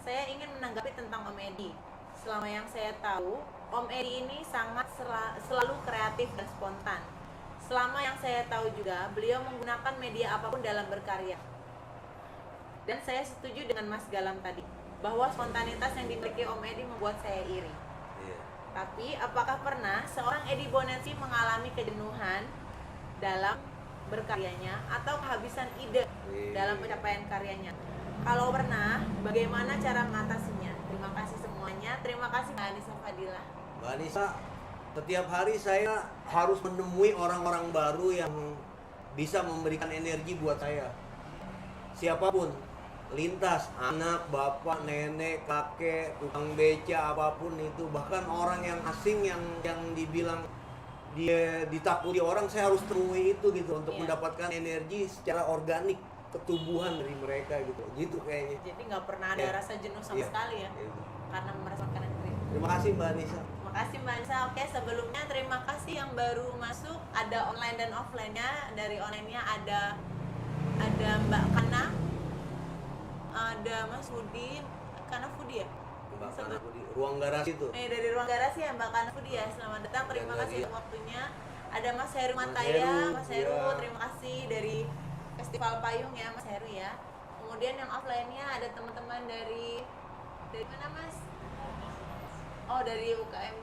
Saya ingin menanggapi tentang Om Edi. Selama yang saya tahu, Om Edi ini sangat selalu kreatif dan spontan. Selama yang saya tahu juga, beliau menggunakan media apapun dalam berkarya. Dan saya setuju dengan Mas Galam tadi, bahwa spontanitas yang dimiliki Om Edi membuat saya iri. Iya. Tapi apakah pernah seorang Edi Bonetsi mengalami kejenuhan dalam berkaryanya atau kehabisan ide dalam pencapaian karyanya? Kalau pernah, bagaimana cara mengatasinya? Terima kasih semuanya. Terima kasih Mbak Anissa Fadilah. Mbak Anissa, setiap hari saya harus menemui orang-orang baru yang bisa memberikan energi buat saya. Siapapun, lintas, anak, bapak, nenek, kakek, tukang beca, apapun itu, bahkan orang yang asing yang dibilang dia ditakuti orang, saya harus temui itu gitu untuk mendapatkan energi secara organik ketubuhan dari mereka gitu kayaknya. Jadi nggak pernah ada rasa jenuh sama sekali ya, karena merasakan energi. Terima kasih Mbak Anissa. Terima kasih Mbak Anissa. Oke, sebelumnya terima kasih yang baru masuk. Ada online dan offline-nya. Dari online-nya ada Mbak Kana, ada Mas Budi, Kana Fudi ya? Mbak Kana Fudi, Ruang Garasi itu. Dari Ruang Garasi ya Mbak Kana Fudi ya. Selamat datang, terima kasih untuk waktunya. Ada Mas Heru Mataya, Mas Heru, terima kasih dari Festival Payung ya Mas Heru ya. Kemudian yang offline-nya ada teman-teman dari mana Mas? Oh, dari UKM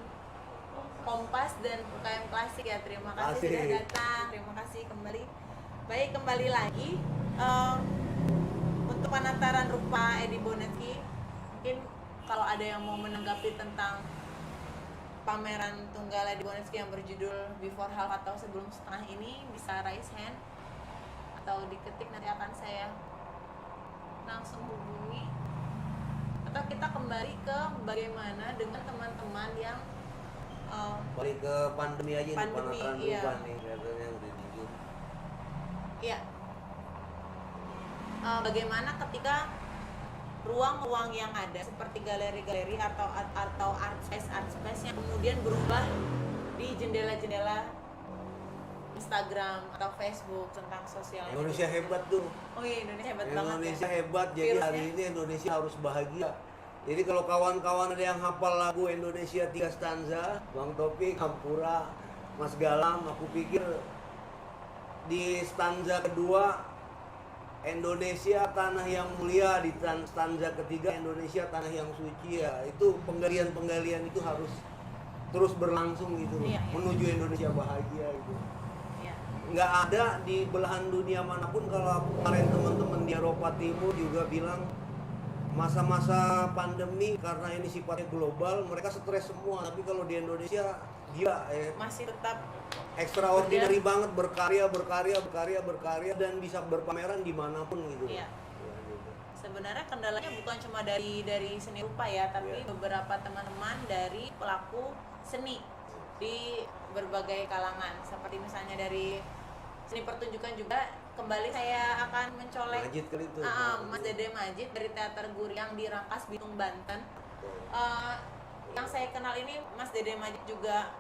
Kompas dan UKM Klasik ya. Terima kasih sudah datang. Terima kasih kembali. Baik, kembali lagi untuk penataran rupa Edi Bonetsi. Mungkin kalau ada yang mau menanggapi tentang pameran tunggal Edi Bonetsi yang berjudul Before Half atau Sebelum Setengah ini, bisa raise hand atau diketik, nanti akan saya langsung hubungi. Atau kita kembali ke bagaimana dengan teman-teman yang balik ke pandemi aja nih, penataran iya. rupa nih katanya yang udah jujur. Iya. Bagaimana ketika ruang-ruang yang ada seperti galeri-galeri atau art space yang kemudian berubah di jendela-jendela Instagram atau Facebook tentang sosial media. Indonesia hebat tuh. Oh iya, Indonesia hebat banget. Indonesia Ya. hebat, jadi Virusnya. hari ini Indonesia harus bahagia. Jadi kalau kawan-kawan ada yang hafal lagu Indonesia 3 stanza, Bang Topik, Hampura, Mas Galam, aku pikir di stanza kedua Indonesia tanah yang mulia, di stanza ketiga Indonesia tanah yang suci ya. Itu penggalian-penggalian itu harus terus berlangsung gitu, Iya. menuju Indonesia bahagia gitu. Iya. Nggak ada di belahan dunia manapun. Kalau kemarin teman-teman di Eropa Timur juga bilang masa-masa pandemi karena ini sifatnya global mereka stres semua, tapi kalau di Indonesia gila Masih tetap extraordinary banget, berkarya dan bisa berpameran dimanapun gitu. Iya. Sebenarnya kendalanya bukan cuma dari seni rupa ya, tapi beberapa teman-teman dari pelaku seni di berbagai kalangan, seperti misalnya dari seni pertunjukan juga. Kembali saya akan mencolek Majid kali itu. Mas Dede Majid dari Teater Guriang di Rangkas Bitung, Banten. Yang saya kenal ini Mas Dede Majid juga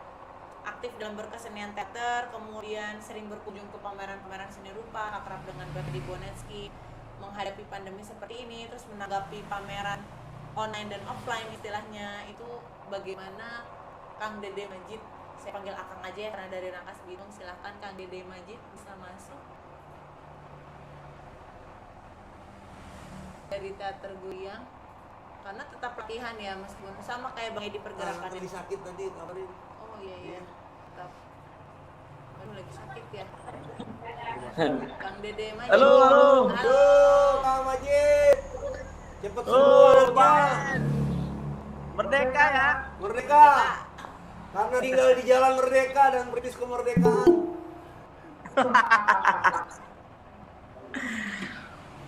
aktif dalam berkesenian teater, kemudian sering berkunjung ke pameran-pameran seni rupa, akrab dengan Edi Bonetsi, menghadapi pandemi seperti ini, terus menanggapi pameran online dan offline istilahnya. Itu bagaimana Kang Dede Majid? Saya panggil Akang aja ya karena dari Rangkas Bitung. Silahkan Kang Dede Majid bisa masuk dari Teater Guriang, karena tetap latihan ya meskipun sama kayak Bang Edi pergerakan Lagi sakit nanti kabarin. Oh iya tetap. Aduh, lagi sakit ya Kang Dede Majid. Halo. Kang Majid, cepet sembuh anaknya. Merdeka ya. Merdeka. Karena tinggal di jalan merdeka dan beritis kemerdekaan.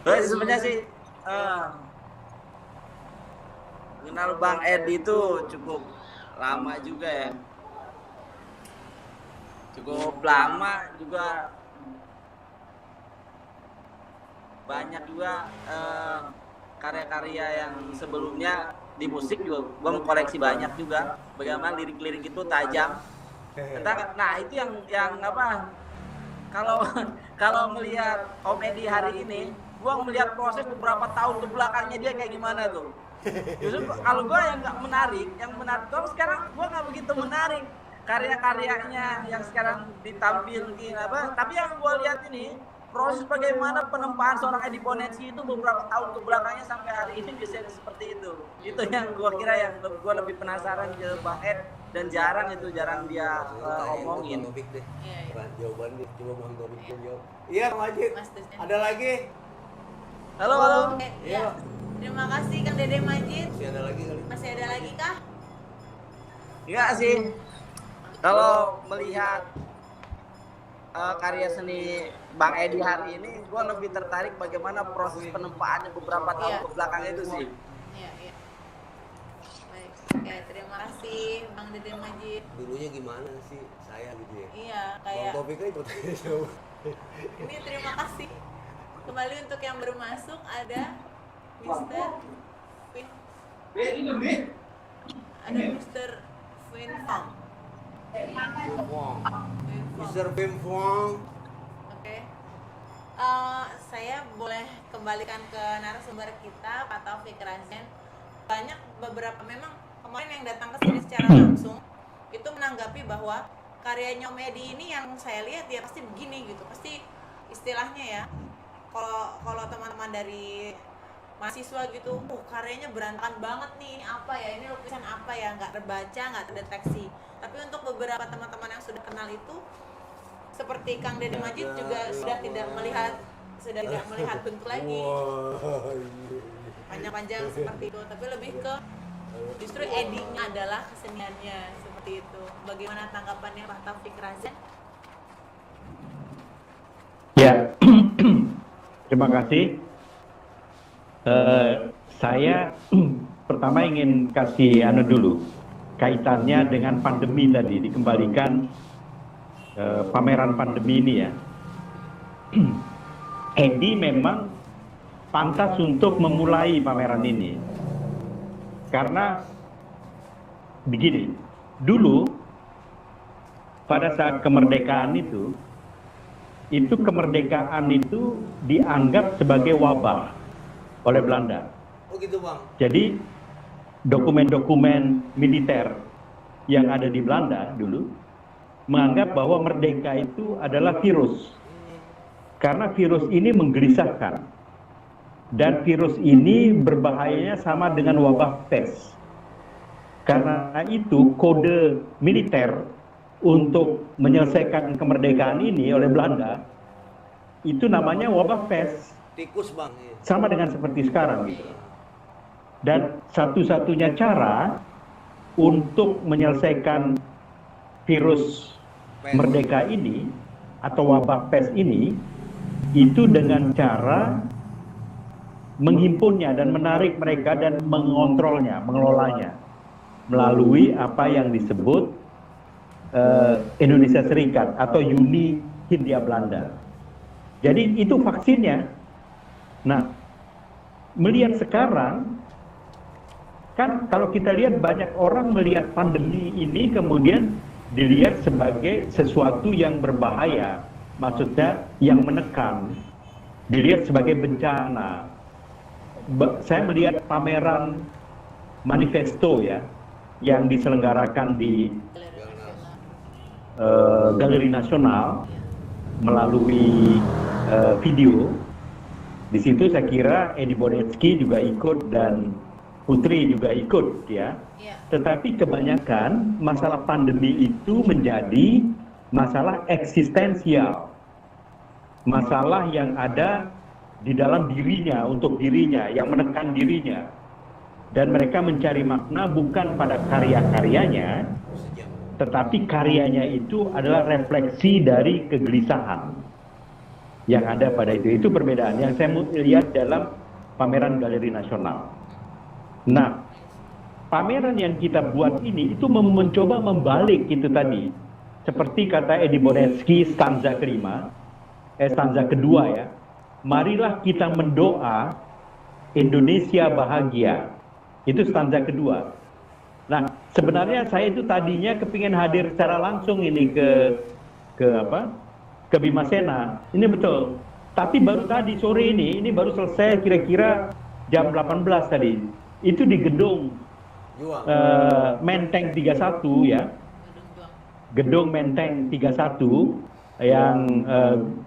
Sebenarnya sih kenal Bang Edi itu cukup lama juga ya. Cukup lama juga, banyak juga karya-karya yang sebelumnya di musik juga gue mengkoleksi banyak juga. Bagaimana lirik-lirik itu tajam. Nah itu yang apa? Kalau melihat Om Edi hari ini, gue melihat proses beberapa tahun ke belakangnya dia kayak gimana tuh. Justru kalau gue yang nggak menarik, kalau sekarang gue nggak begitu menarik karya-karyanya yang sekarang ditampilkan apa. Tapi yang gue lihat ini proses bagaimana penempaan seorang Edi Bonetti itu beberapa tahun ke belakangnya sampai hari ini bisa seperti itu. Itu yang gue kira yang gue lebih penasaran ke Bang Ed, dan jarang dia omongin. Jawaban deh, coba Bang Topik jawab. Iya, Bang Majid. Ada lagi? Halo. Iya. Terima kasih Kang Dede Majid. Masih ada lagi kali? Masih ada lagi kah? Enggak sih. Kalau melihat karya seni Bang Edi hari ini, gue lebih tertarik bagaimana proses penempaannya beberapa tahun ke belakang itu sih. Iya. Baik. Oke, terima kasih Bang Dede Majid. Dulunya gimana sih saya gitu ya? Iya, Bang kayak Topik kan bertanya jawab. ini terima kasih. Kembali untuk yang baru masuk ada Mr. Vin. Ada Mr. Vin Fong. Wong. Vin Fong. Mr. Pim Fong. Oke. Saya boleh kembalikan ke narasumber kita, Pak Taufik Razen. Banyak beberapa memang kemarin yang datang ke sini secara langsung itu menanggapi bahwa karyanya Om Edi ini yang saya lihat ya pasti begini gitu, pasti istilahnya ya. Kalau teman-teman dari mahasiswa gitu, karyanya berantakan banget nih, ini apa ya, ini lukisan apa ya, nggak terbaca, nggak terdeteksi. Tapi untuk beberapa teman-teman yang sudah kenal itu, seperti Kang Dede Majid juga sudah tidak melihat bentuk lagi panjang-panjang seperti itu, tapi lebih ke justru Edinya adalah keseniannya seperti itu. Bagaimana tanggapannya Pak Taufik Razen? Ya, terima kasih. Saya pertama ingin kasih dulu kaitannya dengan pandemi tadi, dikembalikan pameran pandemi ini ya. Edi memang pantas untuk memulai pameran ini karena begini, dulu pada saat kemerdekaan itu kemerdekaan itu dianggap sebagai wabah oleh Belanda. Oh gitu Bang. Jadi dokumen-dokumen militer yang ada di Belanda dulu menganggap bahwa merdeka itu adalah virus. Karena virus ini menggelisahkan. Dan virus ini berbahayanya sama dengan wabah pes. Karena itu kode militer untuk menyelesaikan kemerdekaan ini oleh Belanda itu namanya wabah pes. Tikus Bang. Sama dengan seperti sekarang gitu. Dan satu-satunya cara untuk menyelesaikan virus merdeka ini atau wabah pes ini itu dengan cara menghimpunnya dan menarik mereka dan mengontrolnya, mengelolanya melalui apa yang disebut Indonesia Serikat atau Uni Hindia Belanda. Jadi itu vaksinnya. Nah, melihat sekarang, kan kalau kita lihat banyak orang melihat pandemi ini kemudian dilihat sebagai sesuatu yang berbahaya, maksudnya yang menekan, dilihat sebagai bencana. Saya melihat pameran manifesto ya, yang diselenggarakan di Galeri Nasional melalui video. Di situ saya kira Edi Bonetti juga ikut dan Putri juga ikut ya. Tetapi kebanyakan masalah pandemi itu menjadi masalah eksistensial. Masalah yang ada di dalam dirinya, untuk dirinya, yang menekan dirinya. Dan mereka mencari makna bukan pada karya-karyanya, tetapi karyanya itu adalah refleksi dari kegelisahan yang ada pada itu. Itu perbedaan yang saya lihat dalam pameran Galeri Nasional. Nah, pameran yang kita buat ini itu mencoba membalik itu tadi. Seperti kata Edi Bonetsky, stanza kedua ya. Marilah kita mendoa Indonesia bahagia. Itu stanza kedua. Nah, sebenarnya saya itu tadinya kepingin hadir secara langsung ini ke Bima Sena. Ini betul. Tapi baru tadi sore ini baru selesai kira-kira jam 18 tadi. Itu di gedung Menteng 31 ya. Gedung Menteng 31 yang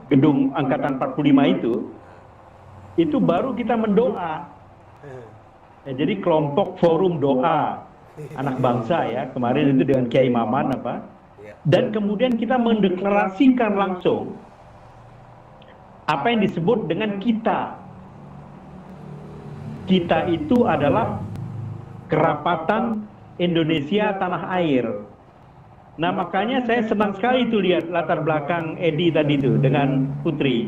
gedung angkatan 45 itu baru kita mendoa. Ya, jadi kelompok forum doa anak bangsa ya, kemarin itu dengan Kiai Maman dan kemudian kita mendeklarasikan langsung apa yang disebut dengan kita. Kita itu adalah kerapatan Indonesia tanah air. Nah, makanya saya senang sekali itu lihat latar belakang Edi tadi itu dengan Putri.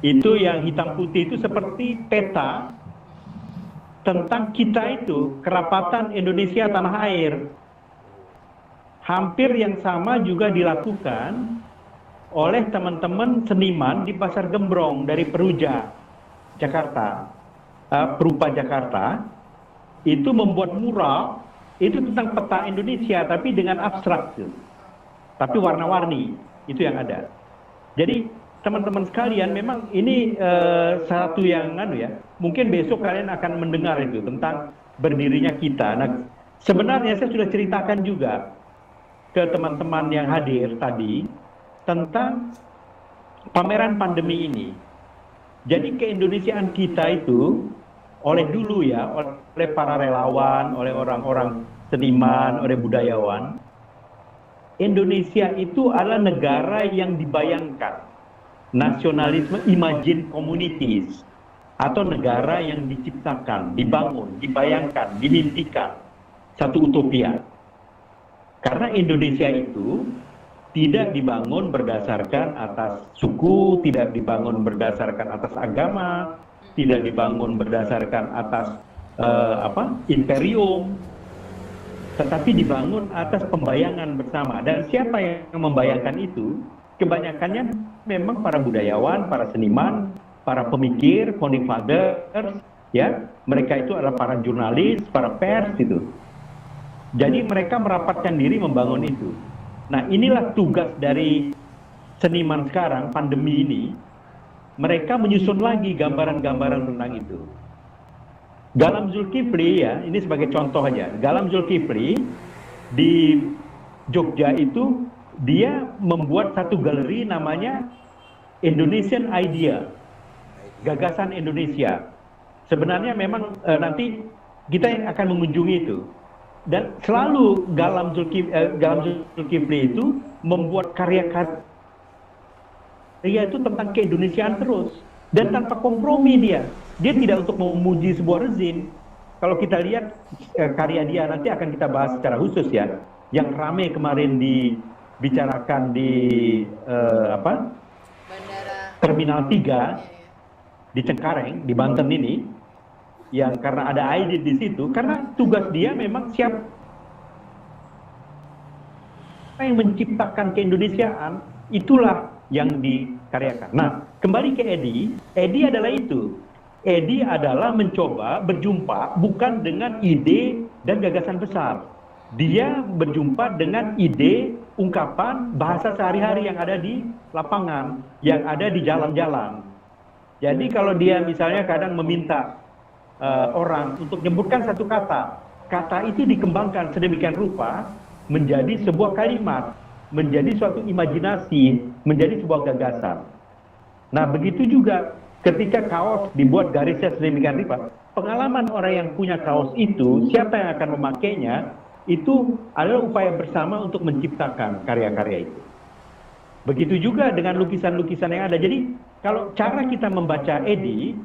Itu yang hitam putih itu seperti peta tentang kita itu, kerapatan Indonesia tanah air. Hampir yang sama juga dilakukan oleh teman-teman seniman di Pasar Gembrong dari Peruja, Jakarta. Perupa Jakarta, itu membuat mural, itu tentang peta Indonesia, tapi dengan abstrak. Tapi warna-warni, itu yang ada. Jadi, teman-teman sekalian, memang ini satu yang mungkin besok kalian akan mendengar itu tentang berdirinya kita. Nah, sebenarnya saya sudah ceritakan juga ke teman-teman yang hadir tadi tentang pameran pandemi ini. Jadi keindonesiaan kita itu oleh dulu ya, oleh para relawan, oleh orang-orang seniman, oleh budayawan, Indonesia itu adalah negara yang dibayangkan. Nasionalisme imagine communities atau negara yang diciptakan, dibangun, dibayangkan, dimimpikan satu utopia. Karena Indonesia itu tidak dibangun berdasarkan atas suku, tidak dibangun berdasarkan atas agama, tidak dibangun berdasarkan atas imperium, tetapi dibangun atas pembayangan bersama. Dan siapa yang membayangkan itu? Kebanyakannya memang para budayawan, para seniman, para pemikir, founding fathers, ya, mereka itu adalah para jurnalis, para pers itu. Jadi mereka merapatkan diri membangun itu. Nah, inilah tugas dari seniman sekarang, pandemi ini, mereka menyusun lagi gambaran-gambaran tentang itu. Galam Zulkifli ya, ini sebagai contoh aja. Galam Zulkifli di Jogja itu dia membuat satu galeri namanya Indonesian Idea, gagasan Indonesia. Sebenarnya memang nanti kita yang akan mengunjungi itu. Dan selalu Galam Zulkifli itu membuat karya-karya itu tentang keindonesiaan terus. Dan tanpa kompromi dia tidak untuk memuji sebuah rezim. Kalau kita lihat karya dia, nanti akan kita bahas secara khusus ya, yang ramai kemarin dibicarakan di Terminal 3 di Cengkareng, di Banten ini, yang karena ada Aidit di situ, karena tugas dia memang siapa yang menciptakan keindonesiaan, itulah yang dikaryakan. Nah, kembali ke Edi. Edi adalah itu. Edi adalah mencoba berjumpa bukan dengan ide dan gagasan besar. Dia berjumpa dengan ide, ungkapan, bahasa sehari-hari yang ada di lapangan, yang ada di jalan-jalan. Jadi kalau dia misalnya kadang meminta orang untuk menyebutkan satu kata, kata itu dikembangkan sedemikian rupa menjadi sebuah kalimat, menjadi suatu imajinasi, menjadi sebuah gagasan. Nah, begitu juga ketika kaos dibuat garisnya sedemikian rupa, pengalaman orang yang punya kaos itu, siapa yang akan memakainya, itu adalah upaya bersama untuk menciptakan karya-karya itu. Begitu juga dengan lukisan-lukisan yang ada. Jadi, kalau cara kita membaca Edi,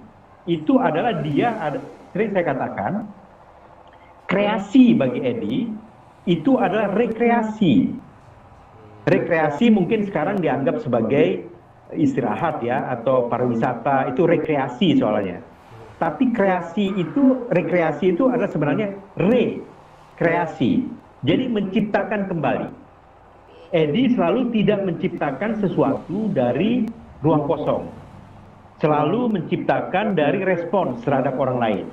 itu adalah dia, sering saya katakan, kreasi bagi Edi, itu adalah rekreasi. Rekreasi mungkin sekarang dianggap sebagai istirahat ya, atau pariwisata, itu rekreasi soalnya. Tapi rekreasi itu adalah sebenarnya rekreasi. Jadi menciptakan kembali. Edi selalu tidak menciptakan sesuatu dari ruang kosong. Selalu menciptakan dari respons terhadap orang lain.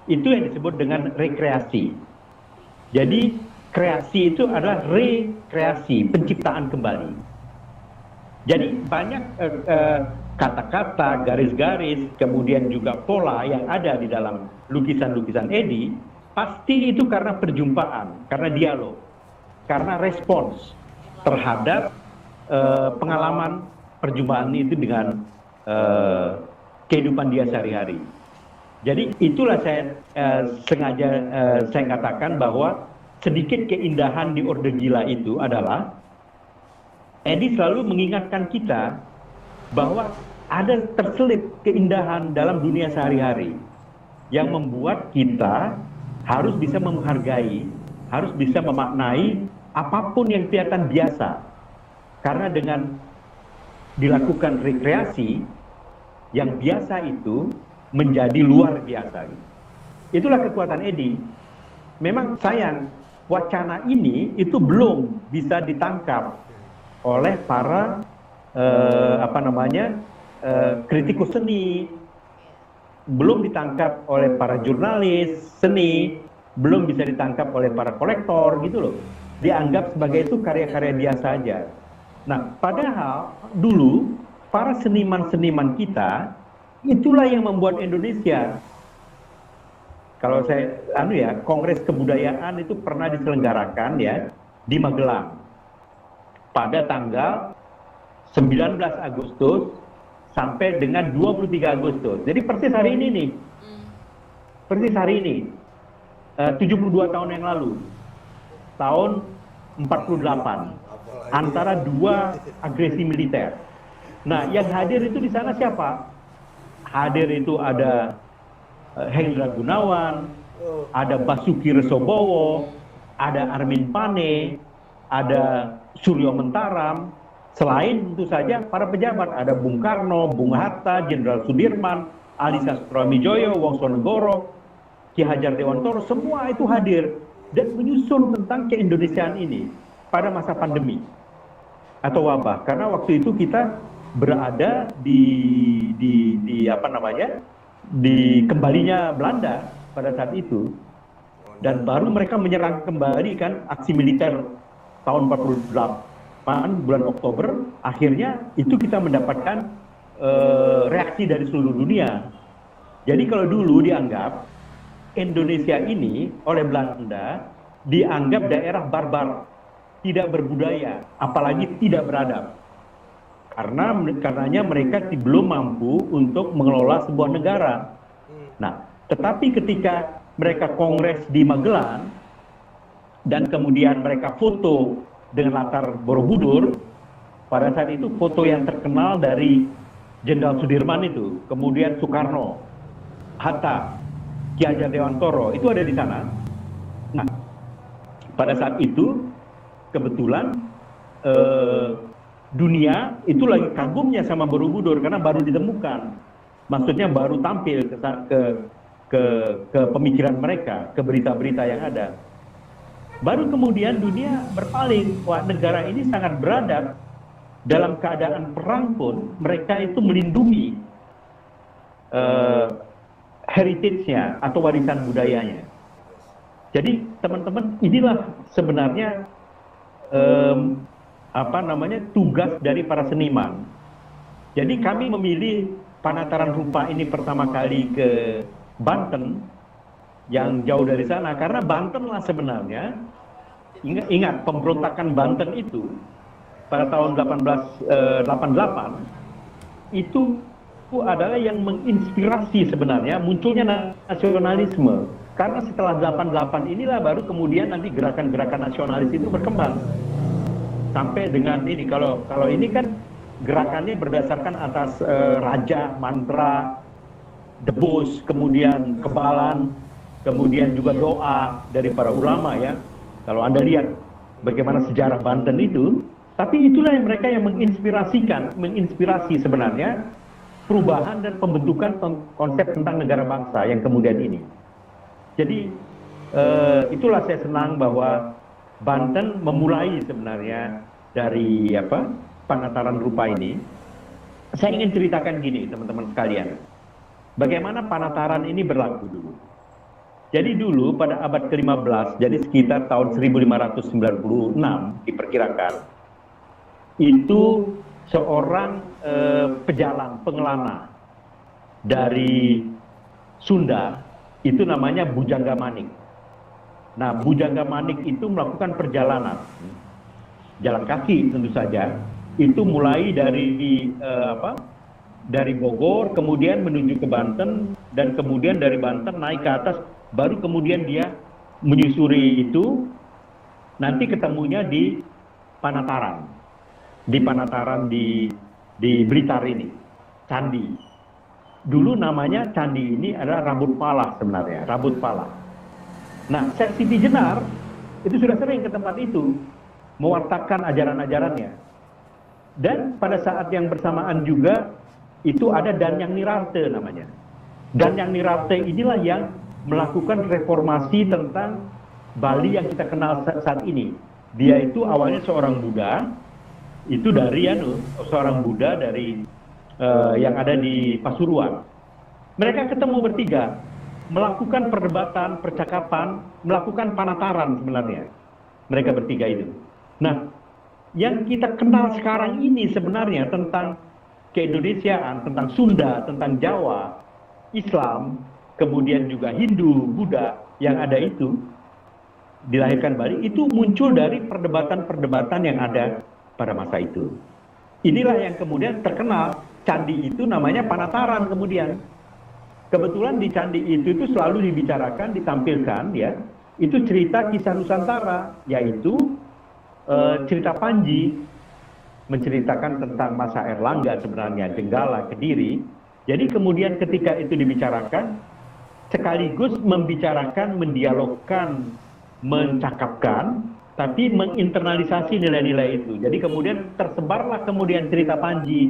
Itu yang disebut dengan rekreasi. Jadi kreasi itu adalah rekreasi, penciptaan kembali. Jadi banyak kata-kata, garis-garis, kemudian juga pola yang ada di dalam lukisan-lukisan Edi, pasti itu karena perjumpaan, karena dialog, karena respons terhadap pengalaman perjumpaan itu dengan kehidupan dia sehari-hari. Jadi itulah saya sengaja saya katakan bahwa sedikit keindahan di Orde Gila itu adalah Edi selalu mengingatkan kita bahwa ada terselip keindahan dalam dunia sehari-hari yang membuat kita harus bisa menghargai, harus bisa memaknai apapun yang kelihatan biasa. Karena dengan dilakukan rekreasi, yang biasa itu menjadi luar biasa. Itulah kekuatan Edi. Memang sayang, wacana ini itu belum bisa ditangkap oleh para kritikus seni, belum ditangkap oleh para jurnalis seni, belum bisa ditangkap oleh para kolektor gitu loh. Dianggap sebagai itu karya-karya biasa aja. Nah, padahal dulu para seniman-seniman kita itulah yang membuat Indonesia. Kalau saya Kongres Kebudayaan itu pernah diselenggarakan ya di Magelang pada tanggal 19 Agustus sampai dengan 23 Agustus. Jadi persis hari ini nih. Persis hari ini. 72 tahun yang lalu. Tahun 48. Antara dua agresi militer. Nah, yang hadir itu di sana siapa? Hadir itu ada Hendra Gunawan, ada Basuki Resobowo, ada Armin Pane, ada Suryo Mentaram, selain tentu saja para pejabat, ada Bung Karno, Bung Hatta, Jenderal Sudirman, Ali Sastroamidjojo, Wongsonegoro, Ki Hajar Dewantoro, semua itu hadir dan menyusun tentang keindonesiaan ini pada masa pandemi atau wabah. Karena waktu itu kita berada di kembalinya Belanda pada saat itu, dan baru mereka menyerang kembali kan aksi militer tahun 48 bulan Oktober. Akhirnya itu kita mendapatkan reaksi dari seluruh dunia. Jadi kalau dulu dianggap Indonesia ini oleh Belanda dianggap daerah barbar, tidak berbudaya, apalagi tidak beradab. Karenanya mereka belum mampu untuk mengelola sebuah negara. Nah, tetapi ketika mereka kongres di Magelang dan kemudian mereka foto dengan latar Borobudur, pada saat itu foto yang terkenal dari Jenderal Sudirman itu, kemudian Soekarno, Hatta, Ki Hajar Dewantoro itu ada di sana. Nah, pada saat itu kebetulan dunia itu lagi kagumnya sama Borobudur karena baru ditemukan, maksudnya baru tampil ke pemikiran mereka, ke berita-berita yang ada. Baru kemudian dunia berpaling, wah negara ini sangat beradab, dalam keadaan perang pun mereka itu melindungi heritage-nya atau warisan budayanya. Jadi teman-teman, inilah sebenarnya tugas dari para seniman. Jadi kami memilih Panataran Rupa ini pertama kali ke Banten, yang jauh dari sana, karena Banten lah sebenarnya, ingat pemberontakan Banten itu pada tahun 1888 itu adalah yang menginspirasi sebenarnya munculnya nasionalisme. Karena setelah 88 inilah baru kemudian nanti gerakan-gerakan nasionalis itu berkembang. Sampai dengan ini, kalau ini kan gerakannya berdasarkan atas raja, mantra, debus, kemudian kebalan, kemudian juga doa dari para ulama ya, Kalau Anda lihat bagaimana sejarah Banten itu, tapi itulah yang mereka yang menginspirasi sebenarnya perubahan dan pembentukan konsep tentang negara bangsa yang kemudian ini. Jadi itulah saya senang bahwa Banten memulai sebenarnya dari Panataran Rupa ini. Saya ingin ceritakan gini teman-teman sekalian, bagaimana Panataran ini berlaku dulu. Jadi dulu pada abad ke-15, jadi sekitar tahun 1596 diperkirakan, itu seorang pejalan, pengelana dari Sunda, itu namanya Bujangga Manik. Nah, Bujangga Manik itu melakukan perjalanan, jalan kaki tentu saja, itu mulai dari dari Bogor, kemudian menuju ke Banten, dan kemudian dari Banten naik ke atas, baru kemudian dia menyusuri itu, nanti ketemunya di Panataran, di Blitar ini, candi. Dulu namanya candi ini adalah Rambut Pala sebenarnya, Rambut Pala. Nah, Syekh Siti Jenar itu sudah sering ke tempat itu, mewartakan ajaran-ajarannya. Dan pada saat yang bersamaan juga itu ada Danyang Nirarte namanya. Danyang Nirarte inilah yang melakukan reformasi tentang Bali yang kita kenal saat ini. Dia itu awalnya seorang Buddha, itu dari seorang Buddha dari yang ada di Pasuruan. Mereka ketemu bertiga, melakukan perdebatan, percakapan, melakukan panataran sebenarnya. Mereka bertiga itu. Nah, yang kita kenal sekarang ini sebenarnya tentang keindonesiaan, tentang Sunda, tentang Jawa, Islam, kemudian juga Hindu, Buddha yang ada itu, dilahirkan Bali, itu muncul dari perdebatan-perdebatan yang ada pada masa itu. Inilah yang kemudian terkenal, candi itu namanya Panataran kemudian. Kebetulan di candi itu selalu dibicarakan, ditampilkan ya, itu cerita kisah Nusantara, yaitu cerita Panji, menceritakan tentang masa Erlangga sebenarnya, Jenggala, Kediri. Jadi kemudian ketika itu dibicarakan, sekaligus membicarakan, mendialogkan, mencakapkan, tapi menginternalisasi nilai-nilai itu. Jadi kemudian tersebarlah kemudian cerita Panji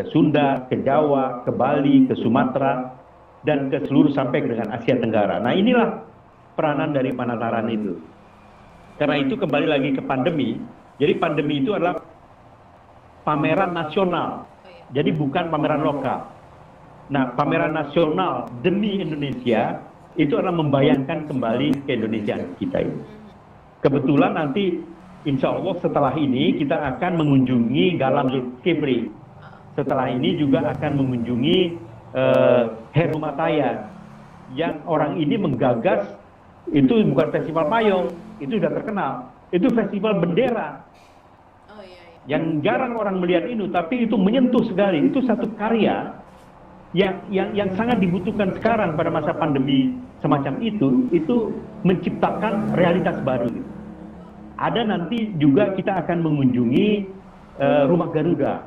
ke Sunda, ke Jawa, ke Bali, ke Sumatera, dan ke seluruh sampai dengan Asia Tenggara. Nah, inilah peranan dari Panataran itu. Karena itu kembali lagi ke pandemi. Jadi pandemi itu adalah pameran nasional. Jadi bukan pameran lokal. Nah, pameran nasional demi Indonesia itu adalah membayangkan kembali keindonesiaan kita ini. Kebetulan nanti insya Allah setelah ini kita akan mengunjungi Galam Zulkifli. Setelah ini juga akan mengunjungi Herumataya, yang orang ini menggagas. Itu bukan festival payung, itu sudah terkenal. Itu festival bendera. Yang jarang orang melihat itu, tapi itu menyentuh sekali. Itu satu karya yang sangat dibutuhkan sekarang pada masa pandemi semacam itu menciptakan realitas baru. Ada nanti juga kita akan mengunjungi Rumah Garuda.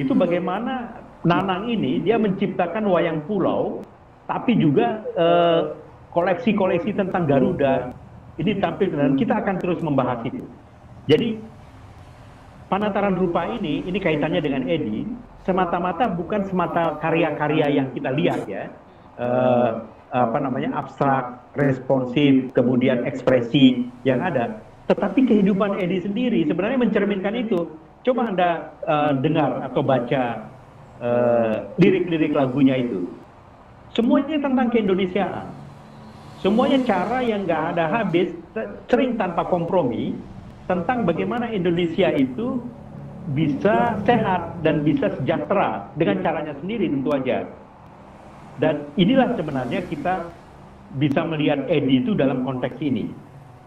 Itu bagaimana Nanang ini dia menciptakan wayang pulau, tapi juga koleksi-koleksi tentang Garuda ini tampil, dan kita akan terus membahas itu. Jadi Panataran Rupa ini kaitannya dengan Edi, semata-mata bukan semata karya-karya yang kita lihat ya, abstrak, responsif, kemudian ekspresi yang ada, tetapi kehidupan Edi sendiri sebenarnya mencerminkan itu. Coba Anda dengar atau baca lirik-lirik lagunya itu, semuanya tentang keindonesiaan. Semuanya cara yang nggak ada habis, sering tanpa kompromi, tentang bagaimana Indonesia itu bisa sehat dan bisa sejahtera dengan caranya sendiri tentu aja. Dan inilah sebenarnya kita bisa melihat Edi itu dalam konteks ini.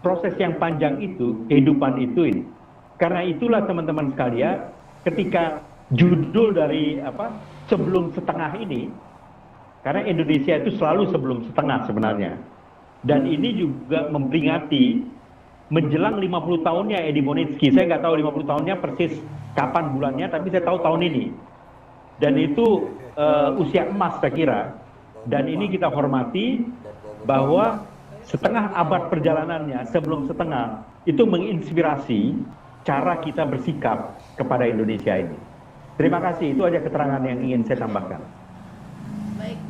Proses yang panjang itu, kehidupan itu ini. Karena itulah teman-teman sekalian, ketika judul dari sebelum setengah ini, karena Indonesia itu selalu sebelum setengah sebenarnya. Dan ini juga memperingati menjelang 50 tahunnya Edi Bonitsky. Saya nggak tahu 50 tahunnya persis kapan bulannya, tapi saya tahu tahun ini. Dan itu usia emas saya kira. Dan ini kita hormati bahwa setengah abad perjalanannya, sebelum setengah, itu menginspirasi cara kita bersikap kepada Indonesia ini. Terima kasih, itu aja keterangan yang ingin saya tambahkan. Baik.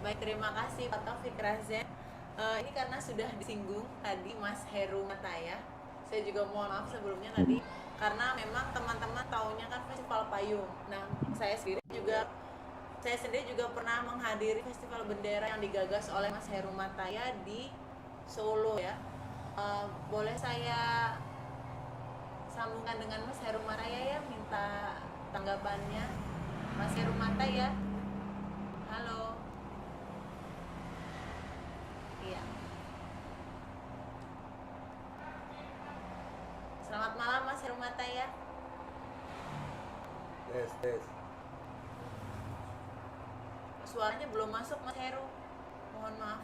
Baik, terima kasih Pak Taufik Razen. Ini karena sudah disinggung tadi Mas Heru Mataya. Saya juga mohon maaf sebelumnya tadi karena memang teman-teman taunya kan festival payung. Nah, saya sendiri juga pernah menghadiri festival bendera yang digagas oleh Mas Heru Mataya di Solo ya. Boleh saya sambungkan dengan Mas Heru Mataya ya, minta tanggapannya. Mas Heru Mataya. Halo. Iya. Selamat malam Mas Heru Mataya. Tes. Suaranya belum masuk Mas Heru. Mohon maaf.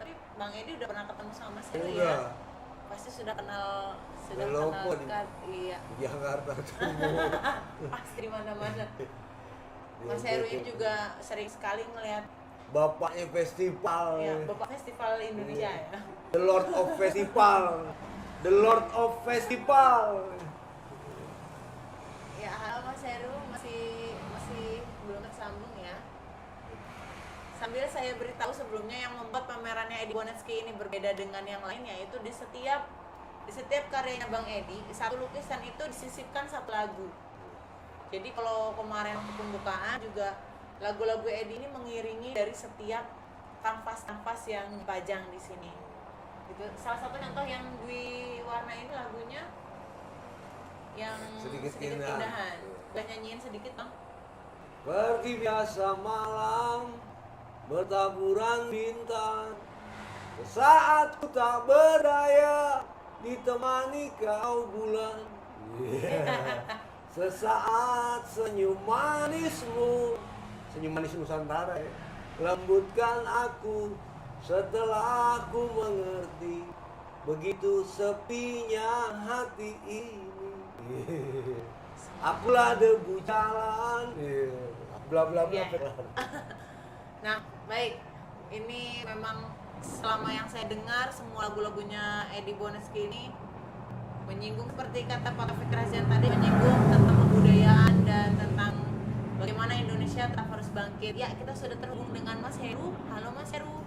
Tapi Bang Edi udah pernah ketemu sama Mas Heru ya? Pasti sudah kenal dekat. Iya. Di Jakarta semua. Pasti di mana-mana. Mas Heru ini juga sering sekali ngelihat Bapaknya festival. ya, Bapak Festival Indonesia ya. The Lord of Festival. The Lord of Festival. Ya, halo Mas Heru, masih belum tersambung ya. Sambil saya beritahu sebelumnya yang membuat pamerannya Edi Bonetsky ini berbeda dengan yang lain, yaitu di setiap karyanya Bang Edi, satu lukisan itu disisipkan satu lagu. Jadi kalau kemarin pembukaan juga lagu-lagu Edi ini mengiringi dari setiap kanvas-kanvas yang dipajang di sini. Gitu. Salah satu contoh yang Dwi Warna ini lagunya yang sedikit keindahan. Boleh nyanyiin sedikit Bang? Seperti biasa malam bertaburan bintang, saat ku tak berdaya ditemani kau bulan. Sesaat senyum manismu, senyum manis Nusantara ya, lembutkan aku setelah aku mengerti begitu sepinya hati ini. Akulah debu jalan, bla bla bla. Nah, baik. Ini memang selama yang saya dengar semua lagu-lagunya Edi Bonetsky ini menyinggung seperti kata Pak Taufik Razen tadi, menyinggung tentang kebudayaan dan tentang bagaimana Indonesia tetap harus bangkit. Ya, kita sudah terhubung dengan Mas Heru. Halo Mas Heru.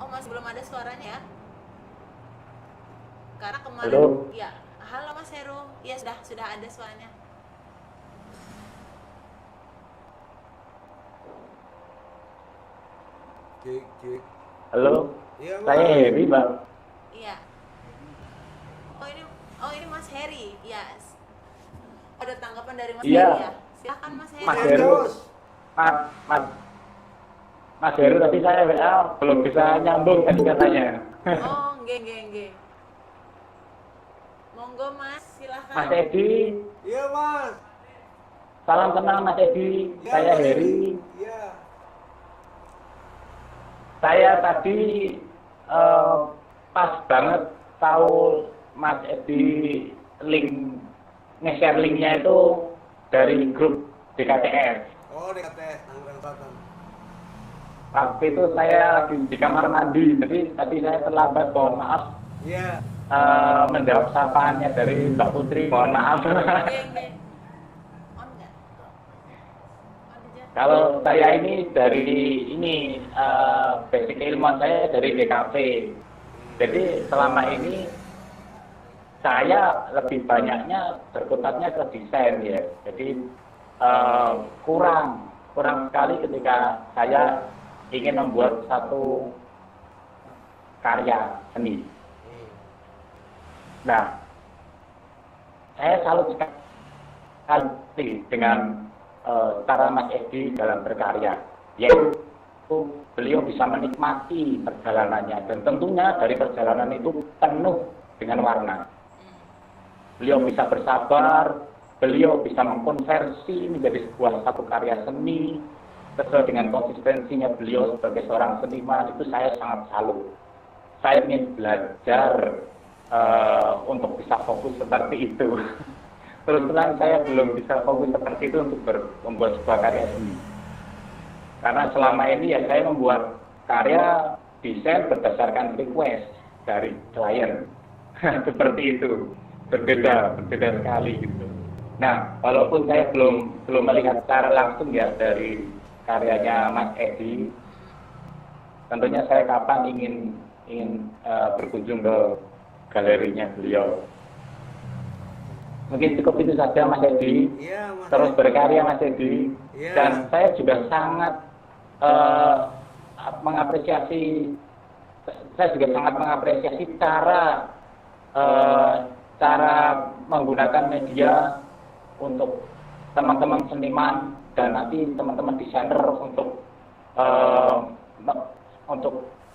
Oh, masih belum ada suaranya ya? Karena kemarin Halo. ya. Halo Mas Heru. Ya, sudah ada suaranya. Cek. Halo, Iya, saya Heri, Bang. Iya. Oh ini Mas Heri. Yes. Ada tanggapan dari Mas Iya. Heri ya? Silakan Mas Heri. Mas Heru. Mas Heru tadi saya WA belum bisa nyambung tadi katanya. Oh, nggih. Monggo Mas, silakan. Mas Edi, Iya Mas. salam kenal Mas Edi. Iya, Saya Mas. Heri. Iya. Saya tadi pas banget tahu Mas Edi nge-share linknya itu dari grup DKTS. Oh, DKTS Tangerang Selatan. Waktu itu saya lagi di kamar mandi, jadi tadi saya terlambat, mohon maaf. Iya. Menjawab sapaannya dari Mbak Putri, mohon maaf. Nggih. On enggak? On aja. Kalau saya ini dari basic ilmuwan saya dari DKV. Jadi selama ini saya lebih banyaknya berkutatnya ke desain ya. Jadi kurang sekali ketika saya ingin membuat satu karya seni. Nah, saya salut sekali dengan cara Mas Edi dalam berkarya, yaitu beliau bisa menikmati perjalanannya, dan tentunya dari perjalanan itu penuh dengan warna. Beliau bisa bersabar, beliau bisa mengkonversi menjadi sebuah satu karya seni sesuai dengan konsistensinya beliau sebagai seorang seniman. Itu saya sangat salut. Saya ingin belajar untuk bisa fokus seperti itu. terus terang saya belum bisa fokus seperti itu untuk membuat sebuah karya seni. Karena selama ini ya saya membuat karya desain berdasarkan request dari klien. Seperti itu. Berbeda sekali gitu. Nah, walaupun saya belum melihat secara langsung ya dari karyanya Mas Edi, tentunya saya kapan ingin berkunjung ke galerinya beliau. Mungkin cukup itu saja Mas Edi. Iya, Mas Terus Edi. berkarya Mas Edi. Iya. Dan saya juga sangat mengapresiasi cara menggunakan media untuk teman-teman seniman dan nanti teman-teman desainer untuk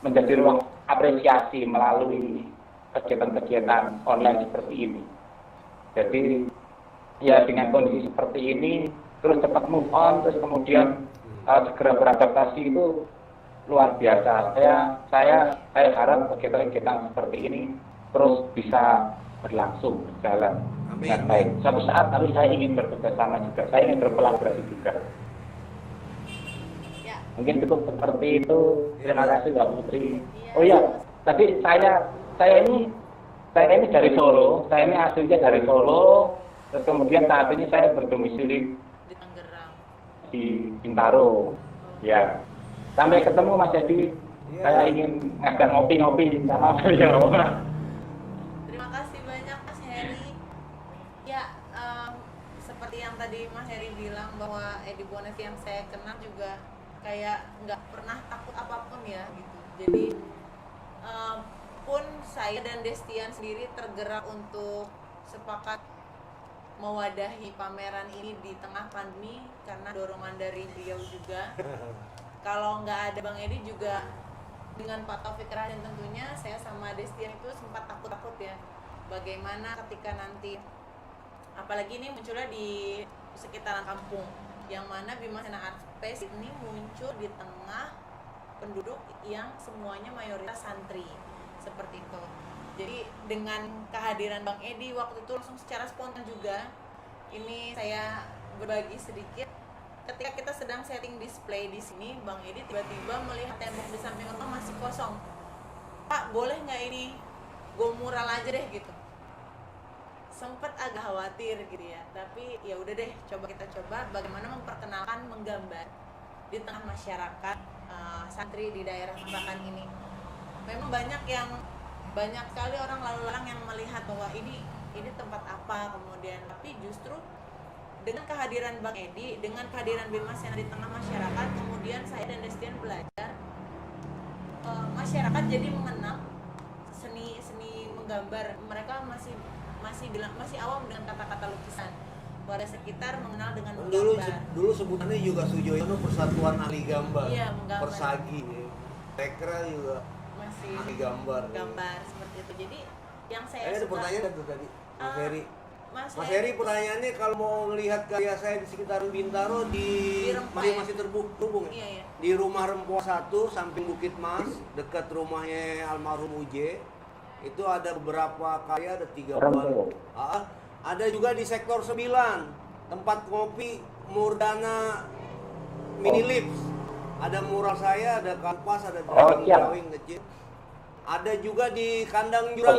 menjadi ruang apresiasi melalui kegiatan-kegiatan online seperti ini. Jadi ya dengan kondisi seperti ini terus cepat move on, terus kemudian segera beradaptasi itu luar biasa. Saya harap kegiatan-kegiatan seperti ini terus bisa berjalan dengan baik. Suatu saat tapi saya ingin bekerjasama juga, saya ingin berkolaborasi juga. Ya. Mungkin cukup seperti itu. Terima kasih Mbak Putri. Oh iya, tadi saya ini dari Solo, saya ini aslinya dari Solo, terus kemudian saat ini saya berdomisili Di Tangerang. di Bintaro. Ya, sampai ketemu Mas Edi, saya ingin ngajak ngopi-ngopi sama beliau. Terima kasih banyak Mas Heri. Ya, seperti yang tadi Mas Heri bilang bahwa Edi Bonet yang saya kenal juga kayak nggak pernah takut apapun ya gitu. Jadi pun saya dan Destian sendiri tergerak untuk sepakat mewadahi pameran ini di tengah pandemi karena dorongan dari beliau juga. Kalau nggak ada Bang Edi juga dengan Pak Taufik Raden tentunya saya sama Destian itu sempat takut-takut ya. Bagaimana ketika nanti apalagi ini munculnya di sekitaran kampung yang mana Bima Sena Art Space ini muncul di tengah penduduk yang semuanya mayoritas santri seperti itu. Jadi dengan kehadiran Bang Edi waktu itu langsung secara spontan juga ini saya berbagi sedikit. Ketika kita sedang setting display di sini, Bang Edi tiba-tiba melihat tembok di samping rumah masih kosong. Pak, boleh nggak ini gue mural aja deh gitu. Sempet agak khawatir gitu ya, tapi ya udah deh, kita coba bagaimana memperkenalkan menggambar di tengah masyarakat santri di daerah Matrakan ini. Memang banyak sekali orang lalu lalang yang melihat bahwa ini tempat apa kemudian, tapi justru dengan kehadiran Bang Edi, dengan kehadiran Bima Sena di tengah masyarakat, kemudian saya dan Destian belajar masyarakat jadi mengenal seni menggambar. Mereka masih awam dengan kata-kata lukisan. Warga sekitar mengenal dengan menggambar. Dulu sebutannya juga Sujoyono Persatuan Ahli Gambar. Iya, menggambar. Persagi. Tekra juga Masih ahli gambar. Gambar seperti itu. Jadi yang saya Ada suka pertanyaan tuh tadi, Mas Heri. Mas Heri pertanyaannya kalau mau ngelihat karya saya di sekitar Bintaro Di Rempah, ya? masih terhubung ya? Iya. Di rumah Rempoa 1 samping Bukit Mas dekat rumahnya almarhum Uje itu ada beberapa karya, ada 3 buah. Ada juga di sektor 9 tempat kopi Murdana Mini Lips. Ada mural saya, ada kanvas, ada drawing kecil. Ada juga di Kandang Jurang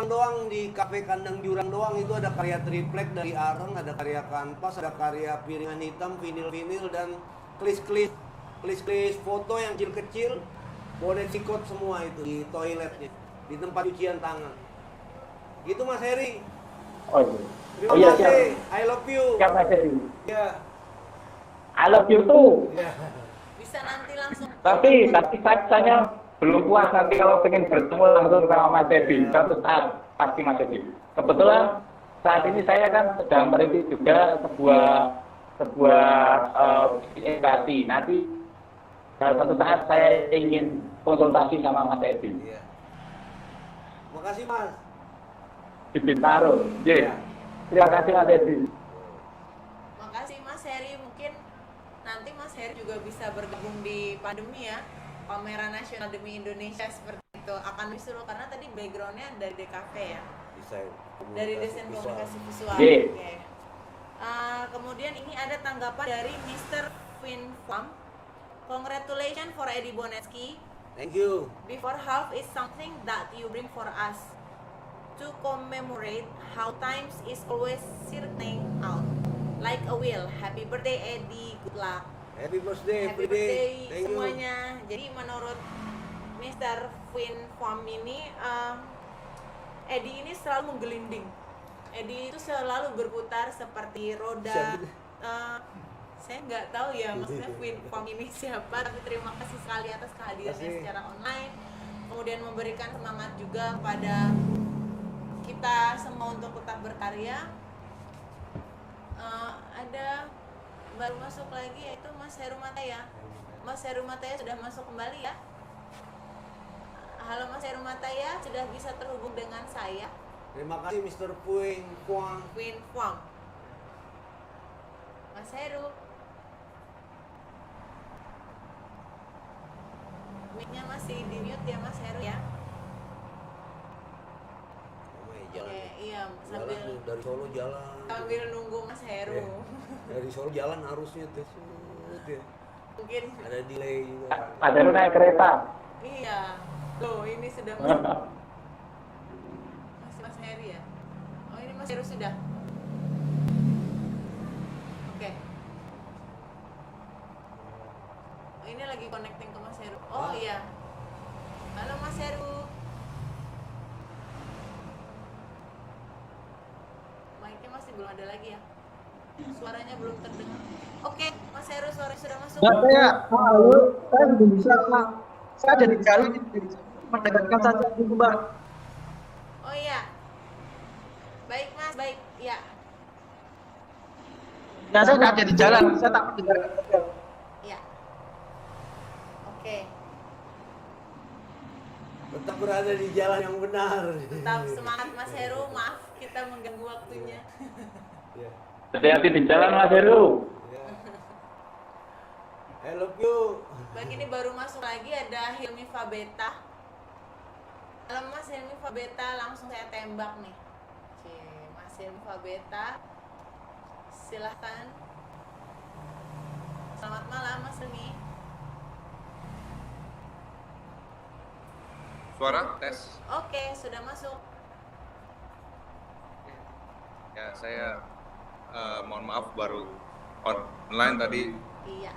Doang, di kafe Kandang Jurang Doang itu ada karya triplek dari Areng, ada karya kanvas, ada karya piringan hitam, vinil dan klis foto yang kecil-kecil, bonet sikot semua itu di toiletnya, di tempat cucian tangan. Gitu Mas Heri. Terima kasih. I love you. Siap Mas Heri. Ya. I love you too. Ya. Bisa nanti langsung. Tapi saya belum puas nanti kalau pengen bertemu langsung sama Mas Edi. Suatu saat pasti Mas Edi. Kebetulan saat ini saya kan sedang merintis juga sebuah edukasi. Nanti suatu saat saya ingin konsultasi sama Mas Edi. Iya. Makasih Mas. Di Bintaro. Yeah. Terima kasih Mas Edi. Makasih Mas Heri, mungkin nanti Mas Heri juga bisa bergabung di pandemi ya. Pameran Nasional Demi Indonesia seperti itu akan lebih seru karena tadi backgroundnya dari DKV ya. desain Dari desain komunikasi visual. Oke. Oke. Kemudian ini ada tanggapan dari Mr. Vin Pham. Congratulations for Edi Bonetsky. Thank you. Before half is something that you bring for us to commemorate how times is always circling out like a wheel. Happy birthday Edi, good luck. Happy birthday, Happy every day. birthday Thank you. semuanya. Jadi menurut Mr. Vin Pham ini, Edi ini selalu menggelinding. Edi itu selalu berputar seperti roda. Saya nggak tahu ya maksudnya Vin Pham ini siapa, tapi terima kasih sekali atas kehadirannya secara online. Kemudian memberikan semangat juga pada kita semua untuk tetap berkarya. Ada baru masuk lagi yaitu Mas Heru Mataya. Mas Heru Mataya sudah masuk kembali ya. Halo Mas Heru Mataya, sudah bisa terhubung dengan saya. Terima kasih Mr. Vin Pham. Vin Pham. Mas Heru. Mic-nya masih di mute ya Mas Heru ya. Jalan. Iya, sambil Jalan tuh, dari Solo jalan. sambil nunggu Mas Heru. Dari Solo jalan arusnya tuh. Ya. Mungkin Ada delay juga. Ada lu naik kereta. iya. Loh, ini sudah masuk. Masih Mas Heru ya? Oh, ini Mas Heru sudah. Oke. Oh, ini lagi connecting ke Mas Heru. Oh iya. Halo Mas Heru. Mic-nya masih belum ada lagi ya. Suaranya belum terdengar. Oke, Mas Heru suara sudah masuk. Saya belum bisa, Pak. Saya ada di jalan, mendengarkan saja dulu, Mbak. Oh iya. Baik Mas, baik. Ya. Nah, saya ada di jalan, saya tak mendengarkan saja. Ya. Oke. Tetap berada di jalan yang benar. Tetap semangat Mas Heru. Maaf kita mengganggu waktunya. Ya. Hati-hati di jalan Mas Heru. Ya. I love you. Baik, ini baru masuk lagi ada Hilmi Fabeta. Kalau Mas Hilmi Fabeta langsung saya tembak nih. Oke, Mas Hilmi Fabeta. Silahkan. Selamat malam Mas Hilmi. Suara tes. Oke, sudah masuk. Ya, saya mohon maaf baru online tadi, Iya.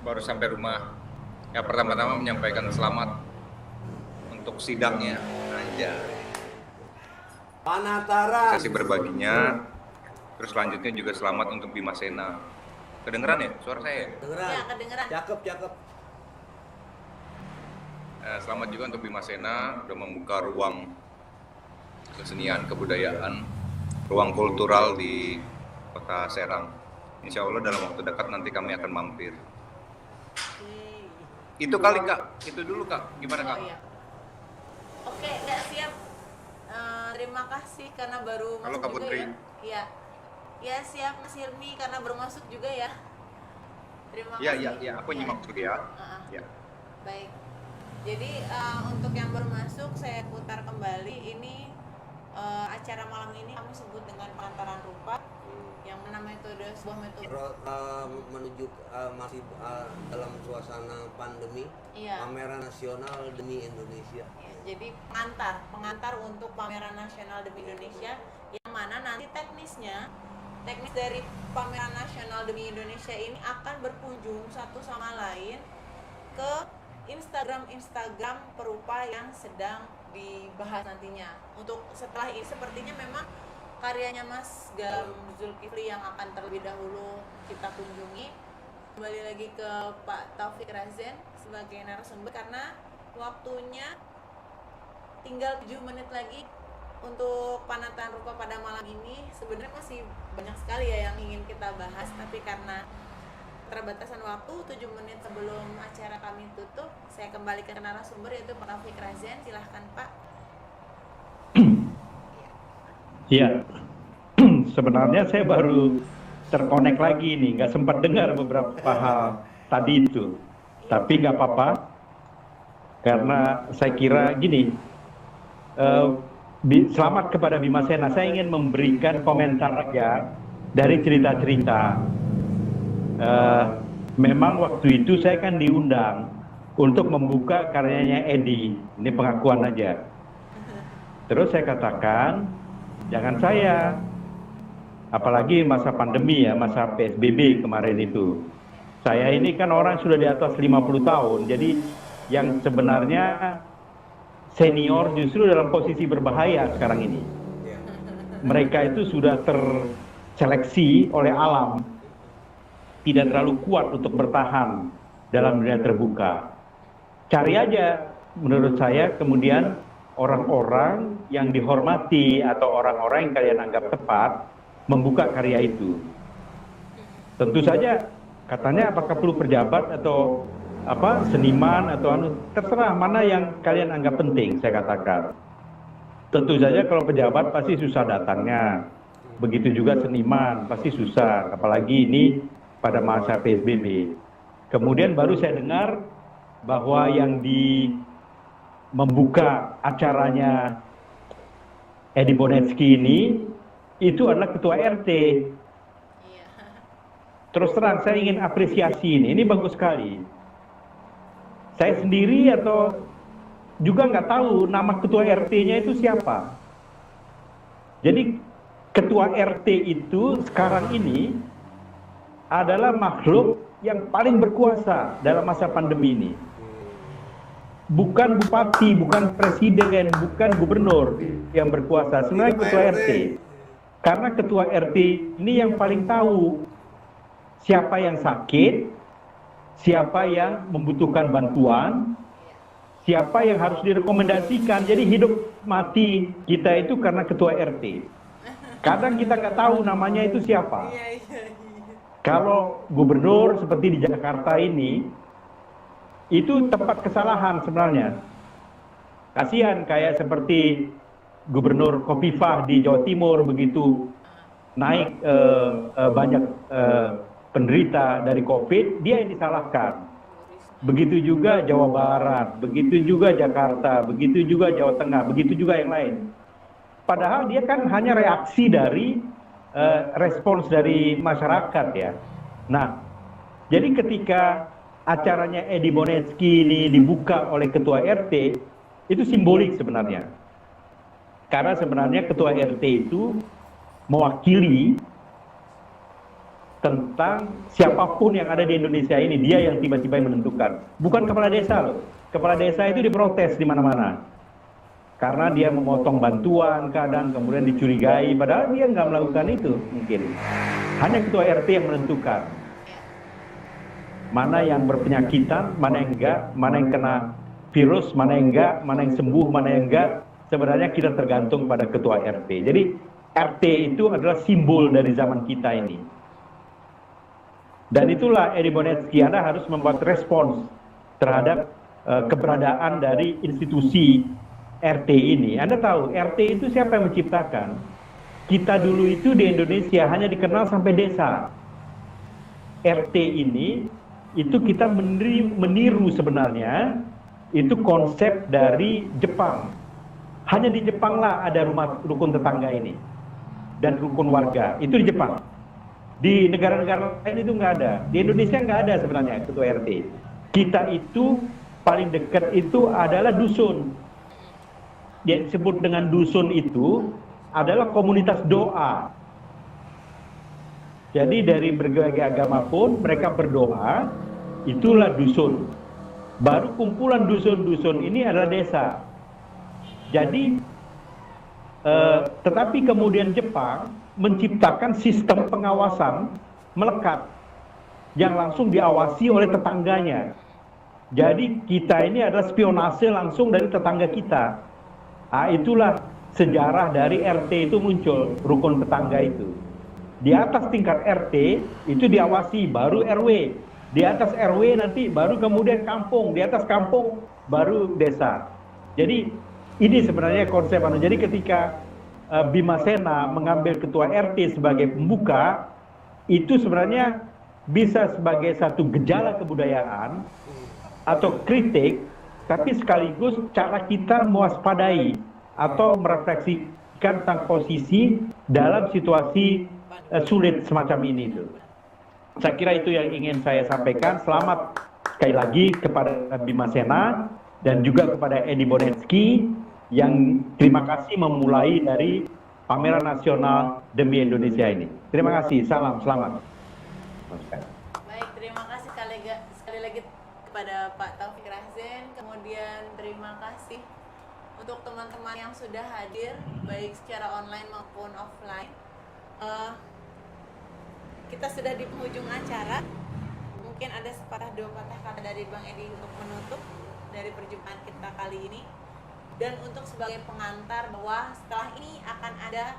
baru sampai rumah. Ya, pertama-tama menyampaikan selamat untuk sidangnya. Aja. Panataran. Sesi berbaginya. Terus selanjutnya juga selamat untuk Bima Sena. Kedengeran ya suara saya? Kedengeran. Ya, kedengeran. Cakep. Selamat juga untuk Bima Sena sudah membuka ruang kesenian, kebudayaan, ruang kultural di Kota Serang. Insya Allah dalam waktu dekat nanti kami akan mampir. Itu kali Kak, itu dulu Kak. Gimana Kak? Oh, iya. Oke, nggak siap. Terima kasih karena baru Halo, masuk Kak juga Putri. ya. Iya. Ya, siap Mas Hilmi karena baru masuk juga ya. Terima kasih. Iya, aku nyimak juga ya. Ya. Baik. Jadi untuk yang baru masuk saya putar kembali ini acara malam ini kami sebut dengan pengantaran rupa yang mana metode sebuah metode Menuju masih dalam suasana pandemi. Iya. Pameran nasional demi Indonesia. Ya, jadi pengantar untuk pameran nasional demi Indonesia yang mana nanti teknis dari pameran nasional demi Indonesia ini akan berkunjung satu sama lain ke Instagram perupa yang sedang dibahas nantinya. Untuk setelah ini sepertinya memang karyanya Mas Galam Zulkifli yang akan terlebih dahulu kita kunjungi. Kembali lagi ke Pak Taufik Razen sebagai narasumber karena waktunya tinggal 7 menit lagi untuk penantaan rupa pada malam ini. Sebenarnya masih banyak sekali ya yang ingin kita bahas, tapi karena terbatasan waktu 7 menit sebelum acara kami tutup, saya kembalikan ke narasumber yaitu Pak Taufik Razen. Silahkan Pak. Iya, sebenarnya saya baru terkonek lagi nih, nggak sempat dengar beberapa hal tadi itu. Tapi nggak apa-apa, karena saya kira gini, selamat kepada Bima Sena. Saya ingin memberikan komentar aja dari cerita-cerita. Memang waktu itu saya kan diundang untuk membuka karyanya Edi. Ini pengakuan aja. Terus saya katakan, jangan saya. Apalagi masa pandemi ya, masa PSBB kemarin itu. Saya ini kan orang sudah di atas 50 tahun, jadi yang sebenarnya senior justru dalam posisi berbahaya sekarang ini. Mereka itu sudah terseleksi oleh alam, tidak terlalu kuat untuk bertahan dalam dunia terbuka. Cari aja, menurut saya, kemudian orang-orang yang dihormati atau orang-orang yang kalian anggap tepat membuka karya itu. Tentu saja, katanya apakah perlu pejabat atau seniman atau terserah mana yang kalian anggap penting, saya katakan. Tentu saja kalau pejabat pasti susah datangnya, begitu juga seniman pasti susah, apalagi ini pada masa PSBB. Kemudian baru saya dengar bahwa yang membuka acaranya Edi Bonetsky ini itu adalah ketua RT. Terus terang saya ingin apresiasi ini bagus sekali. Saya sendiri atau juga nggak tahu nama ketua RT-nya itu siapa. Jadi ketua RT itu sekarang ini adalah makhluk yang paling berkuasa dalam masa pandemi ini. Bukan bupati, bukan presiden, bukan gubernur yang berkuasa, sebenarnya ketua RT. Karena ketua RT ini yang paling tahu siapa yang sakit, siapa yang membutuhkan bantuan, siapa yang harus direkomendasikan. Jadi hidup mati kita itu karena ketua RT. Kadang kita nggak tahu namanya itu siapa. Kalau gubernur seperti di Jakarta ini, itu tempat kesalahan sebenarnya. Kasihan kayak seperti Gubernur Khofifah di Jawa Timur, begitu naik banyak penderita dari COVID, dia yang disalahkan. Begitu juga Jawa Barat, begitu juga Jakarta, begitu juga Jawa Tengah, begitu juga yang lain. Padahal dia kan hanya reaksi dari respons dari masyarakat ya. Nah, jadi ketika acaranya Edi Bonetsky ini dibuka oleh ketua RT, itu simbolik sebenarnya. Karena sebenarnya ketua RT itu mewakili tentang siapapun yang ada di Indonesia ini, dia yang tiba-tiba menentukan. Bukan kepala desa loh. Kepala desa itu diprotes di mana-mana. Karena dia memotong bantuan kadang, kemudian dicurigai, padahal dia nggak melakukan itu mungkin. Hanya ketua RT yang menentukan. Mana yang berpenyakitan, mana yang enggak, mana yang kena virus, mana yang enggak, mana yang sembuh, mana yang enggak. Sebenarnya kita tergantung pada ketua RT. Jadi RT itu adalah simbol dari zaman kita ini. Dan itulah Edi Bonetsky, Anda harus membuat respons terhadap keberadaan dari institusi RT ini. Anda tahu RT itu siapa yang menciptakan? Kita dulu itu di Indonesia hanya dikenal sampai desa. RT ini itu kita meniru sebenarnya itu konsep dari Jepang. Hanya di Jepang lah ada rukun tetangga ini dan rukun warga, itu di Jepang. Di negara-negara lain itu nggak ada. Di Indonesia nggak ada sebenarnya ketua RT. Kita itu paling dekat itu adalah dusun. Yang disebut dengan dusun itu adalah komunitas doa. Jadi dari berbagai agama pun mereka berdoa, itulah dusun. Baru kumpulan dusun-dusun ini adalah desa. Jadi, tetapi kemudian Jepang menciptakan sistem pengawasan melekat yang langsung diawasi oleh tetangganya. Jadi kita ini adalah spionase langsung dari tetangga kita. Nah, itulah sejarah dari RT itu muncul, rukun tetangga itu. Di atas tingkat RT itu diawasi, baru RW. Di atas RW nanti baru kemudian kampung, di atas kampung baru desa. Jadi ini sebenarnya konsep. Jadi ketika Bima Sena mengambil ketua RT sebagai pembuka, itu sebenarnya bisa sebagai satu gejala kebudayaan atau kritik, tapi sekaligus cara kita mewaspadai atau merefleksikan tentang posisi dalam situasi sulit semacam ini itu. Saya kira itu yang ingin saya sampaikan. Selamat sekali lagi kepada Bima Sena dan juga kepada Edi Bonetsky yang terima kasih memulai dari Pameran Nasional Demi Indonesia ini. Terima kasih, salam, selamat. Baik, terima kasih sekali lagi kepada Pak Taufik Razin. Kemudian terima kasih untuk teman-teman yang sudah hadir baik secara online maupun offline. Kita sudah di penghujung acara. Mungkin ada sepatah dua patah kata dari Bang Edi untuk menutup dari perjumpaan kita kali ini. Dan untuk sebagai pengantar bahwa setelah ini akan ada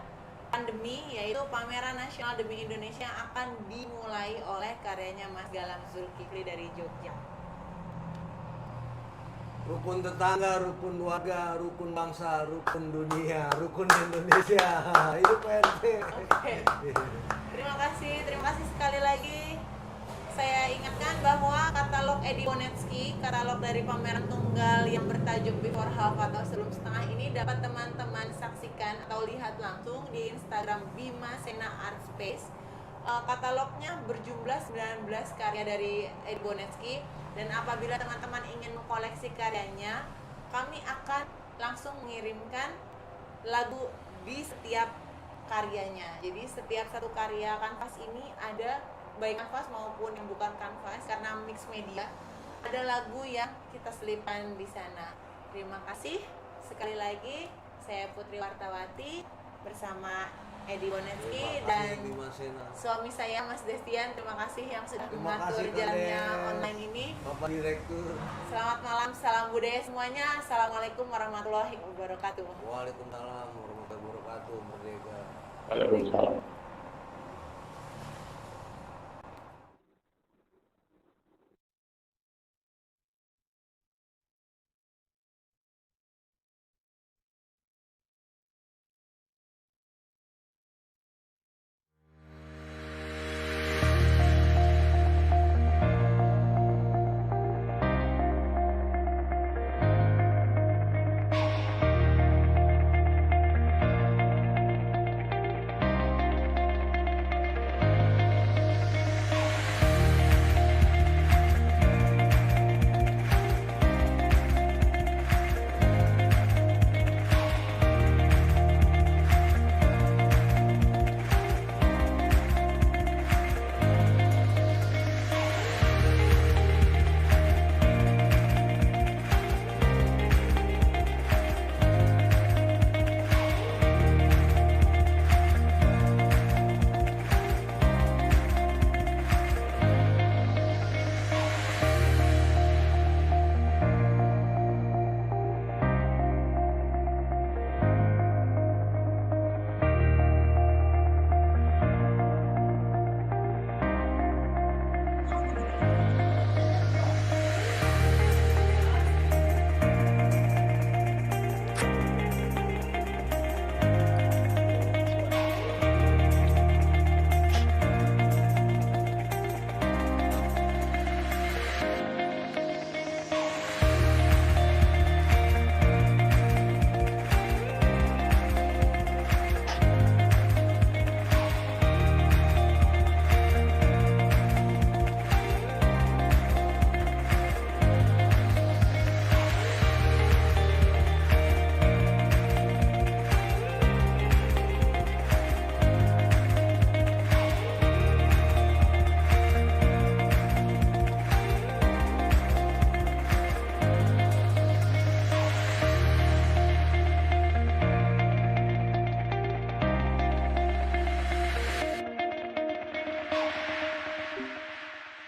pandemi, yaitu Pameran Nasional Demi Indonesia yang akan dimulai oleh karyanya Mas Galang Zulkifli dari Jogja. Rukun tetangga, rukun warga, rukun bangsa, rukun dunia, rukun Indonesia. Itu PRT. Oke. Terima kasih sekali lagi. Saya ingatkan bahwa katalog Edi Bonetsky, katalog dari pameran tunggal yang bertajuk Before Half atau Sebelum Setengah ini dapat teman-teman saksikan atau lihat langsung di Instagram Bima Sena Art Space. Katalognya berjumlah 19 karya dari Edi Bonetsky, dan apabila teman-teman ingin mengkoleksi karyanya, kami akan langsung mengirimkan lagu di setiap karyanya. Jadi setiap satu karya kanvas ini ada, baik kanvas maupun yang bukan kanvas, karena mix media, ada lagu yang kita selipkan di sana. Terima kasih sekali lagi. Saya Putri Wartawati bersama Edi Bonetsky dan suami saya Mas Destian. Terima kasih yang sudah mengatur jalannya online ini. Bapak Direktur. Selamat malam, salam budaya semuanya. Assalamualaikum warahmatullahi wabarakatuh. Waalaikumsalam warahmatullahi wabarakatuh. Merdeka. Waalaikumsalam.